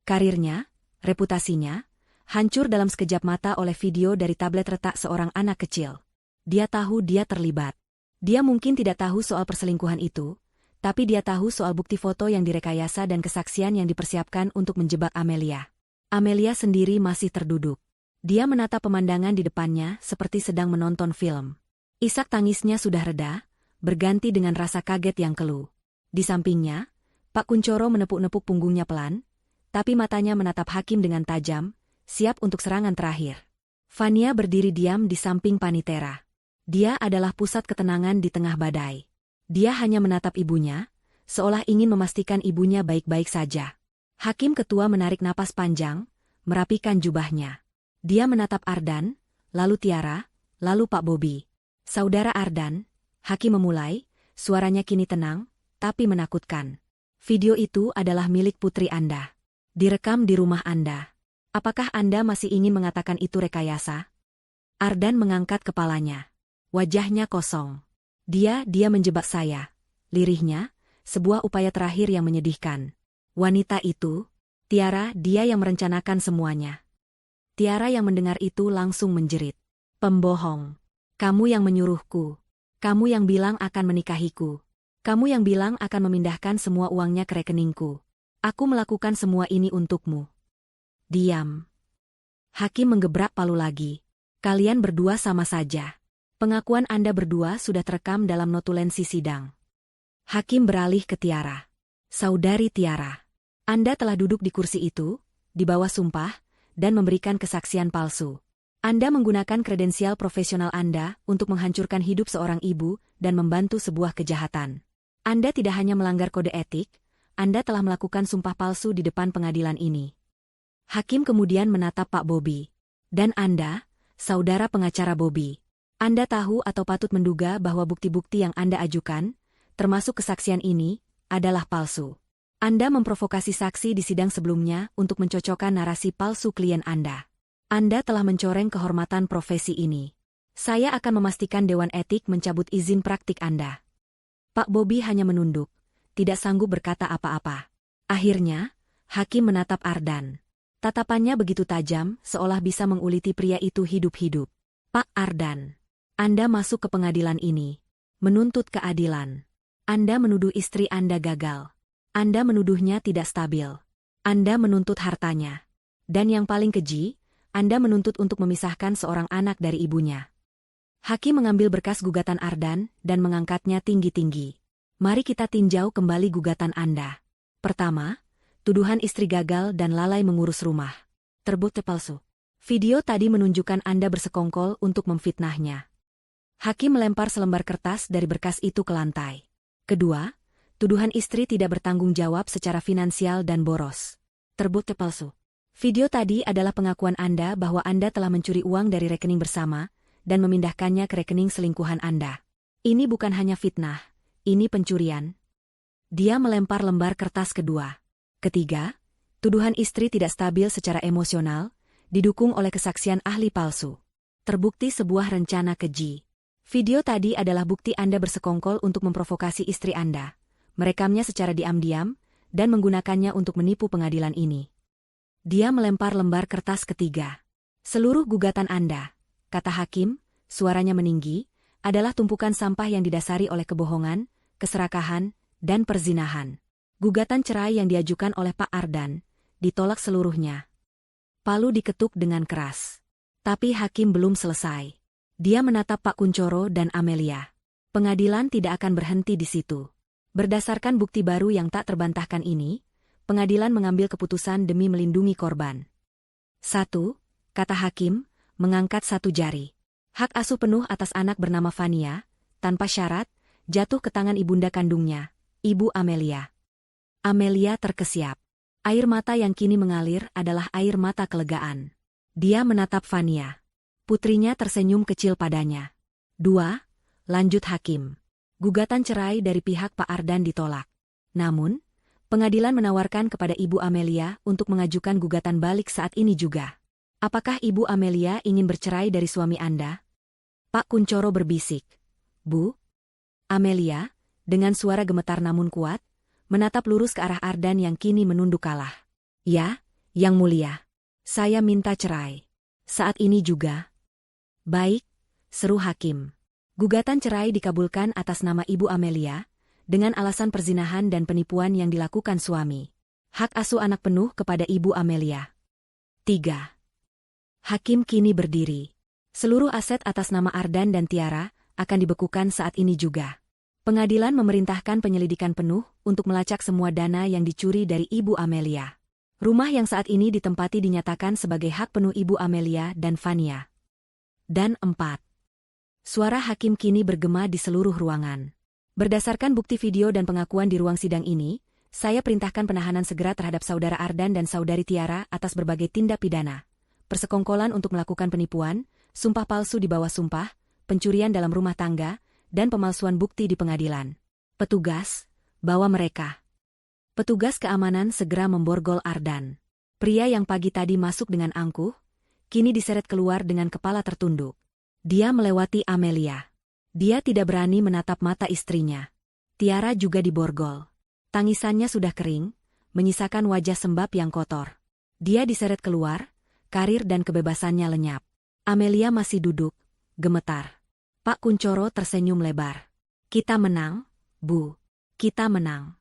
Karirnya, reputasinya, hancur dalam sekejap mata oleh video dari tablet retak seorang anak kecil. Dia tahu dia terlibat. Dia mungkin tidak tahu soal perselingkuhan itu, tapi dia tahu soal bukti foto yang direkayasa dan kesaksian yang dipersiapkan untuk menjebak Amelia. Amelia sendiri masih terduduk. Dia menatap pemandangan di depannya seperti sedang menonton film. Isak tangisnya sudah reda, berganti dengan rasa kaget yang keluh. Di sampingnya, Pak Kuncoro menepuk-nepuk punggungnya pelan, tapi matanya menatap hakim dengan tajam, siap untuk serangan terakhir. Fania berdiri diam di samping panitera. Dia adalah pusat ketenangan di tengah badai. Dia hanya menatap ibunya, seolah ingin memastikan ibunya baik-baik saja. Hakim ketua menarik napas panjang, merapikan jubahnya. Dia menatap Ardan, lalu Tiara, lalu Pak Bobby. Saudara Ardan, hakim memulai, suaranya kini tenang, tapi menakutkan. Video itu adalah milik putri Anda. Direkam di rumah Anda. Apakah Anda masih ingin mengatakan itu rekayasa? Ardan mengangkat kepalanya. Wajahnya kosong. Dia menjebak saya. Lirihnya, sebuah upaya terakhir yang menyedihkan. Wanita itu, Tiara, dia yang merencanakan semuanya. Tiara yang mendengar itu langsung menjerit. Pembohong. Kamu yang menyuruhku. Kamu yang bilang akan menikahiku. Kamu yang bilang akan memindahkan semua uangnya ke rekeningku. Aku melakukan semua ini untukmu. Diam. Hakim menggebrak palu lagi. Kalian berdua sama saja. Pengakuan Anda berdua sudah terekam dalam notulensi sidang. Hakim beralih ke Tiara. Saudari Tiara, Anda telah duduk di kursi itu, di bawah sumpah, dan memberikan kesaksian palsu. Anda menggunakan kredensial profesional Anda untuk menghancurkan hidup seorang ibu dan membantu sebuah kejahatan. Anda tidak hanya melanggar kode etik, Anda telah melakukan sumpah palsu di depan pengadilan ini. Hakim kemudian menatap Pak Bobby. Dan Anda, saudara pengacara Bobby, Anda tahu atau patut menduga bahwa bukti-bukti yang Anda ajukan, termasuk kesaksian ini, adalah palsu. Anda memprovokasi saksi di sidang sebelumnya untuk mencocokkan narasi palsu klien Anda. Anda telah mencoreng kehormatan profesi ini. Saya akan memastikan Dewan Etik mencabut izin praktik Anda. Pak Bobby hanya menunduk, tidak sanggup berkata apa-apa. Akhirnya, Hakim menatap Ardan. Tatapannya begitu tajam, seolah bisa menguliti pria itu hidup-hidup. Pak Ardan, Anda masuk ke pengadilan ini, menuntut keadilan. Anda menuduh istri Anda gagal. Anda menuduhnya tidak stabil. Anda menuntut hartanya. Dan yang paling keji, Anda menuntut untuk memisahkan seorang anak dari ibunya. Hakim mengambil berkas gugatan Ardan dan mengangkatnya tinggi-tinggi. Mari kita tinjau kembali gugatan Anda. Pertama, tuduhan istri gagal dan lalai mengurus rumah. Terbukti palsu. Video tadi menunjukkan Anda bersekongkol untuk memfitnahnya. Hakim melempar selembar kertas dari berkas itu ke lantai. Kedua, tuduhan istri tidak bertanggung jawab secara finansial dan boros. Terbukti palsu. Video tadi adalah pengakuan Anda bahwa Anda telah mencuri uang dari rekening bersama dan memindahkannya ke rekening selingkuhan Anda. Ini bukan hanya fitnah, ini pencurian. Dia melempar lembar kertas kedua. Ketiga, tuduhan istri tidak stabil secara emosional, didukung oleh kesaksian ahli palsu. Terbukti sebuah rencana keji. Video tadi adalah bukti Anda bersekongkol untuk memprovokasi istri Anda, merekamnya secara diam-diam, dan menggunakannya untuk menipu pengadilan ini. Dia melempar lembar kertas ketiga. Seluruh gugatan Anda, kata Hakim, suaranya meninggi, adalah tumpukan sampah yang didasari oleh kebohongan, keserakahan, dan perzinahan. Gugatan cerai yang diajukan oleh Pak Ardan ditolak seluruhnya. Palu diketuk dengan keras. Tapi Hakim belum selesai. Dia menatap Pak Kuncoro dan Amelia. Pengadilan tidak akan berhenti di situ. Berdasarkan bukti baru yang tak terbantahkan ini, pengadilan mengambil keputusan demi melindungi korban. 1. Kata Hakim, mengangkat satu jari. Hak asuh penuh atas anak bernama Fania, tanpa syarat, jatuh ke tangan ibunda kandungnya, Ibu Amelia. Amelia terkesiap. Air mata yang kini mengalir adalah air mata kelegaan. Dia menatap Fania. Putrinya tersenyum kecil padanya. 2. Lanjut Hakim. Gugatan cerai dari pihak Pak Ardan ditolak. Namun, pengadilan menawarkan kepada Ibu Amelia untuk mengajukan gugatan balik saat ini juga. Apakah Ibu Amelia ingin bercerai dari suami Anda? Pak Kuncoro berbisik. Bu Amelia, dengan suara gemetar namun kuat, menatap lurus ke arah Ardan yang kini menunduk kalah. Ya, Yang Mulia. Saya minta cerai. Saat ini juga. Baik, seru Hakim. Gugatan cerai dikabulkan atas nama Ibu Amelia, dengan alasan perzinahan dan penipuan yang dilakukan suami. Hak asuh anak penuh kepada Ibu Amelia. 3. Hakim kini berdiri. Seluruh aset atas nama Ardan dan Tiara akan dibekukan saat ini juga. Pengadilan memerintahkan penyelidikan penuh untuk melacak semua dana yang dicuri dari Ibu Amelia. Rumah yang saat ini ditempati dinyatakan sebagai hak penuh Ibu Amelia dan Fania. Dan 4. Suara Hakim kini bergema di seluruh ruangan. Berdasarkan bukti video dan pengakuan di ruang sidang ini, saya perintahkan penahanan segera terhadap Saudara Ardan dan Saudari Tiara atas berbagai tindak pidana. Persekongkolan untuk melakukan penipuan, sumpah palsu di bawah sumpah, pencurian dalam rumah tangga, dan pemalsuan bukti di pengadilan. Petugas, bawa mereka. Petugas keamanan segera memborgol Ardan. Pria yang pagi tadi masuk dengan angkuh, kini diseret keluar dengan kepala tertunduk. Dia melewati Amelia. Dia tidak berani menatap mata istrinya. Tiara juga diborgol. Tangisannya sudah kering, menyisakan wajah sembab yang kotor. Dia diseret keluar, karir dan kebebasannya lenyap. Amelia masih duduk, gemetar. Pak Kuncoro tersenyum lebar. Kita menang, Bu. Kita menang.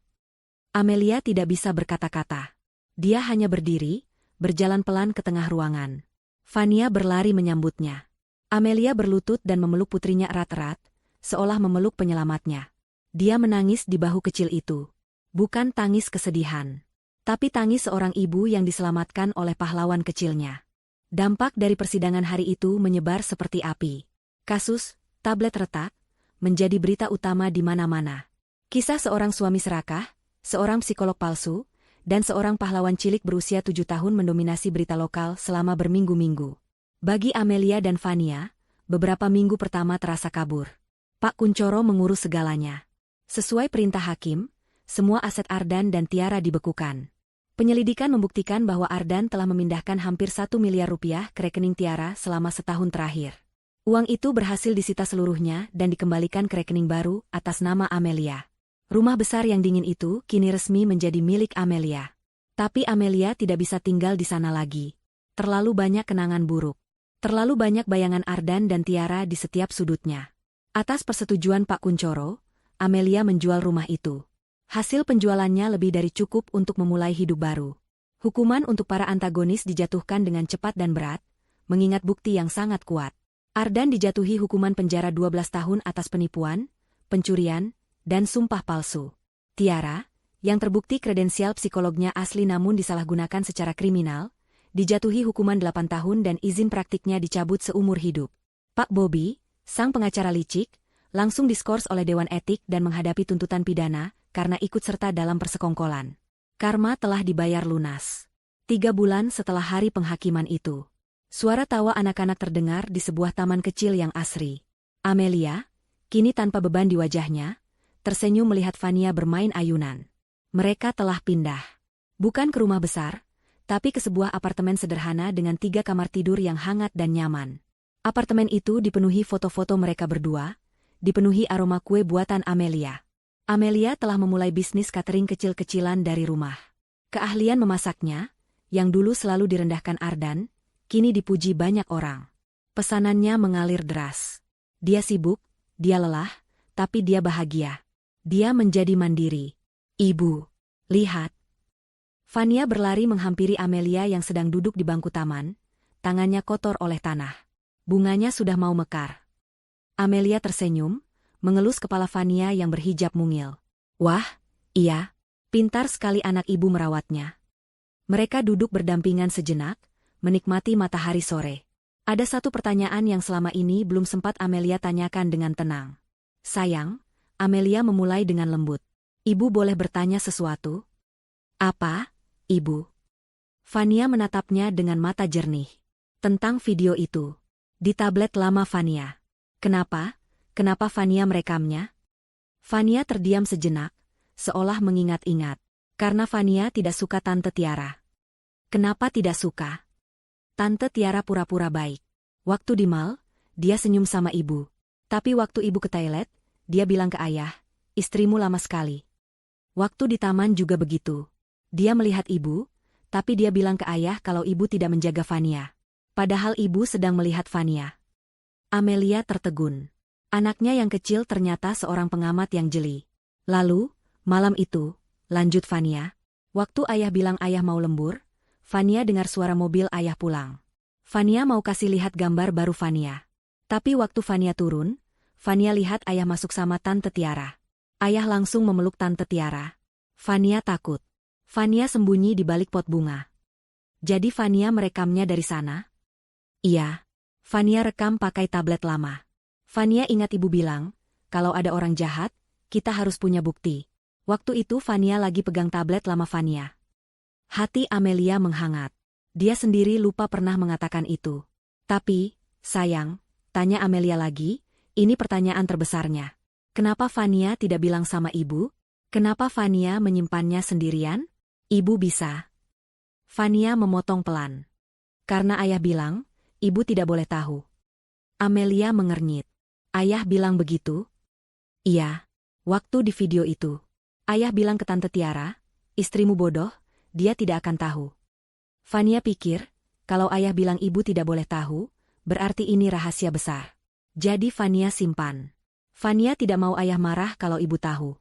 Amelia tidak bisa berkata-kata. Dia hanya berdiri, berjalan pelan ke tengah ruangan. Fania berlari menyambutnya. Amelia berlutut dan memeluk putrinya erat-erat, seolah memeluk penyelamatnya. Dia menangis di bahu kecil itu. Bukan tangis kesedihan, tapi tangis seorang ibu yang diselamatkan oleh pahlawan kecilnya. Dampak dari persidangan hari itu menyebar seperti api. Kasus tablet retak menjadi berita utama di mana-mana. Kisah seorang suami serakah, seorang psikolog palsu, dan seorang pahlawan cilik berusia 7 tahun mendominasi berita lokal selama berminggu-minggu. Bagi Amelia dan Fania, beberapa minggu pertama terasa kabur. Pak Kuncoro mengurus segalanya. Sesuai perintah hakim, semua aset Ardan dan Tiara dibekukan. Penyelidikan membuktikan bahwa Ardan telah memindahkan hampir 1 miliar rupiah ke rekening Tiara selama setahun terakhir. Uang itu berhasil disita seluruhnya dan dikembalikan ke rekening baru atas nama Amelia. Rumah besar yang dingin itu kini resmi menjadi milik Amelia. Tapi Amelia tidak bisa tinggal di sana lagi. Terlalu banyak kenangan buruk. Terlalu banyak bayangan Ardan dan Tiara di setiap sudutnya. Atas persetujuan Pak Kuncoro, Amelia menjual rumah itu. Hasil penjualannya lebih dari cukup untuk memulai hidup baru. Hukuman untuk para antagonis dijatuhkan dengan cepat dan berat, mengingat bukti yang sangat kuat. Ardan dijatuhi hukuman penjara 12 tahun atas penipuan, pencurian, dan sumpah palsu. Tiara, yang terbukti kredensial psikolognya asli namun disalahgunakan secara kriminal, dijatuhi hukuman 8 tahun dan izin praktiknya dicabut seumur hidup. Pak Bobby, sang pengacara licik, langsung diskors oleh Dewan Etik dan menghadapi tuntutan pidana karena ikut serta dalam persekongkolan. Karma telah dibayar lunas. 3 bulan setelah hari penghakiman itu, suara tawa anak-anak terdengar di sebuah taman kecil yang asri. Amelia, kini tanpa beban di wajahnya, tersenyum melihat Fania bermain ayunan. Mereka telah pindah. Bukan ke rumah besar, tapi ke sebuah apartemen sederhana dengan 3 kamar tidur yang hangat dan nyaman. Apartemen itu dipenuhi foto-foto mereka berdua, dipenuhi aroma kue buatan Amelia. Amelia telah memulai bisnis catering kecil-kecilan dari rumah. Keahlian memasaknya, yang dulu selalu direndahkan Ardan, kini dipuji banyak orang. Pesanannya mengalir deras. Dia sibuk, dia lelah, tapi dia bahagia. Dia menjadi mandiri. Ibu, lihat. Fania berlari menghampiri Amelia yang sedang duduk di bangku taman, tangannya kotor oleh tanah. Bunganya sudah mau mekar. Amelia tersenyum, mengelus kepala Fania yang berhijab mungil. Wah, iya, pintar sekali anak ibu merawatnya. Mereka duduk berdampingan sejenak, menikmati matahari sore. Ada satu pertanyaan yang selama ini belum sempat Amelia tanyakan dengan tenang. Sayang, Amelia memulai dengan lembut. Ibu boleh bertanya sesuatu? Apa, Ibu? Fania menatapnya dengan mata jernih. Tentang video itu. Di tablet lama Fania. Kenapa? Kenapa Fania merekamnya? Fania terdiam sejenak, seolah mengingat-ingat. Karena Fania tidak suka Tante Tiara. Kenapa tidak suka? Tante Tiara pura-pura baik. Waktu di mall, dia senyum sama ibu. Tapi waktu ibu ke toilet, dia bilang ke ayah, istrimu lama sekali. Waktu di taman juga begitu. Dia melihat ibu, tapi dia bilang ke ayah kalau ibu tidak menjaga Fania. Padahal ibu sedang melihat Fania. Amelia tertegun. Anaknya yang kecil ternyata seorang pengamat yang jeli. Lalu, malam itu, lanjut Fania. Waktu ayah bilang ayah mau lembur, Fania dengar suara mobil ayah pulang. Fania mau kasih lihat gambar baru Fania. Tapi waktu Fania turun, Fania lihat ayah masuk sama Tante Tiara. Ayah langsung memeluk Tante Tiara. Fania takut. Fania sembunyi di balik pot bunga. Jadi Fania merekamnya dari sana? Iya. Fania rekam pakai tablet lama. Fania ingat ibu bilang, kalau ada orang jahat, kita harus punya bukti. Waktu itu Fania lagi pegang tablet lama Fania. Hati Amelia menghangat. Dia sendiri lupa pernah mengatakan itu. Tapi, sayang, tanya Amelia lagi, ini pertanyaan terbesarnya. Kenapa Fania tidak bilang sama ibu? Kenapa Fania menyimpannya sendirian? Ibu bisa. Fania memotong pelan. Karena ayah bilang, ibu tidak boleh tahu. Amelia mengernyit. Ayah bilang begitu? Iya. Waktu di video itu. Ayah bilang ke Tante Tiara, istrimu bodoh, dia tidak akan tahu. Fania pikir, kalau ayah bilang ibu tidak boleh tahu, berarti ini rahasia besar. Jadi Fania simpan. Fania tidak mau ayah marah kalau ibu tahu.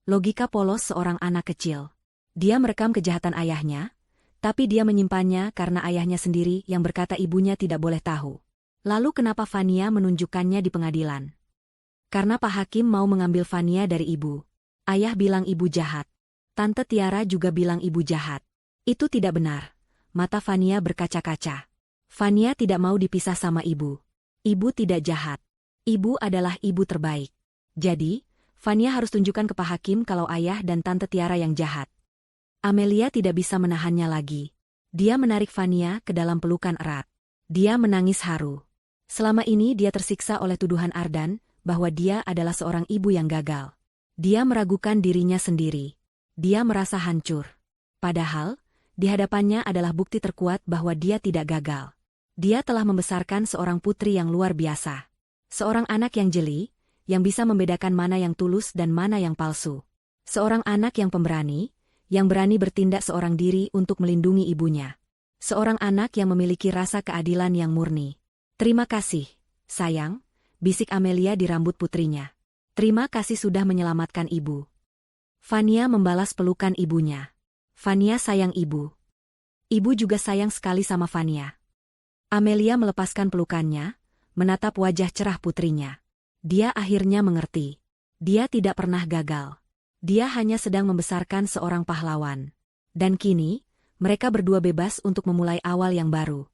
Logika polos seorang anak kecil. Dia merekam kejahatan ayahnya, tapi dia menyimpannya karena ayahnya sendiri yang berkata ibunya tidak boleh tahu. Lalu kenapa Fania menunjukkannya di pengadilan? Karena Pak Hakim mau mengambil Fania dari ibu. Ayah bilang ibu jahat. Tante Tiara juga bilang ibu jahat. Itu tidak benar. Mata Fania berkaca-kaca. Fania tidak mau dipisah sama ibu. Ibu tidak jahat. Ibu adalah ibu terbaik. Jadi, Fania harus tunjukkan ke Pak Hakim kalau ayah dan Tante Tiara yang jahat. Amelia tidak bisa menahannya lagi. Dia menarik Fania ke dalam pelukan erat. Dia menangis haru. Selama ini dia tersiksa oleh tuduhan Ardan bahwa dia adalah seorang ibu yang gagal. Dia meragukan dirinya sendiri. Dia merasa hancur. Padahal, di hadapannya adalah bukti terkuat bahwa dia tidak gagal. Dia telah membesarkan seorang putri yang luar biasa. Seorang anak yang jeli, yang bisa membedakan mana yang tulus dan mana yang palsu. Seorang anak yang pemberani, yang berani bertindak seorang diri untuk melindungi ibunya. Seorang anak yang memiliki rasa keadilan yang murni. Terima kasih, sayang, bisik Amelia di rambut putrinya. Terima kasih sudah menyelamatkan ibu. Fania membalas pelukan ibunya. Fania sayang ibu. Ibu juga sayang sekali sama Fania. Amelia melepaskan pelukannya, menatap wajah cerah putrinya. Dia akhirnya mengerti. Dia tidak pernah gagal. Dia hanya sedang membesarkan seorang pahlawan. Dan kini, mereka berdua bebas untuk memulai awal yang baru.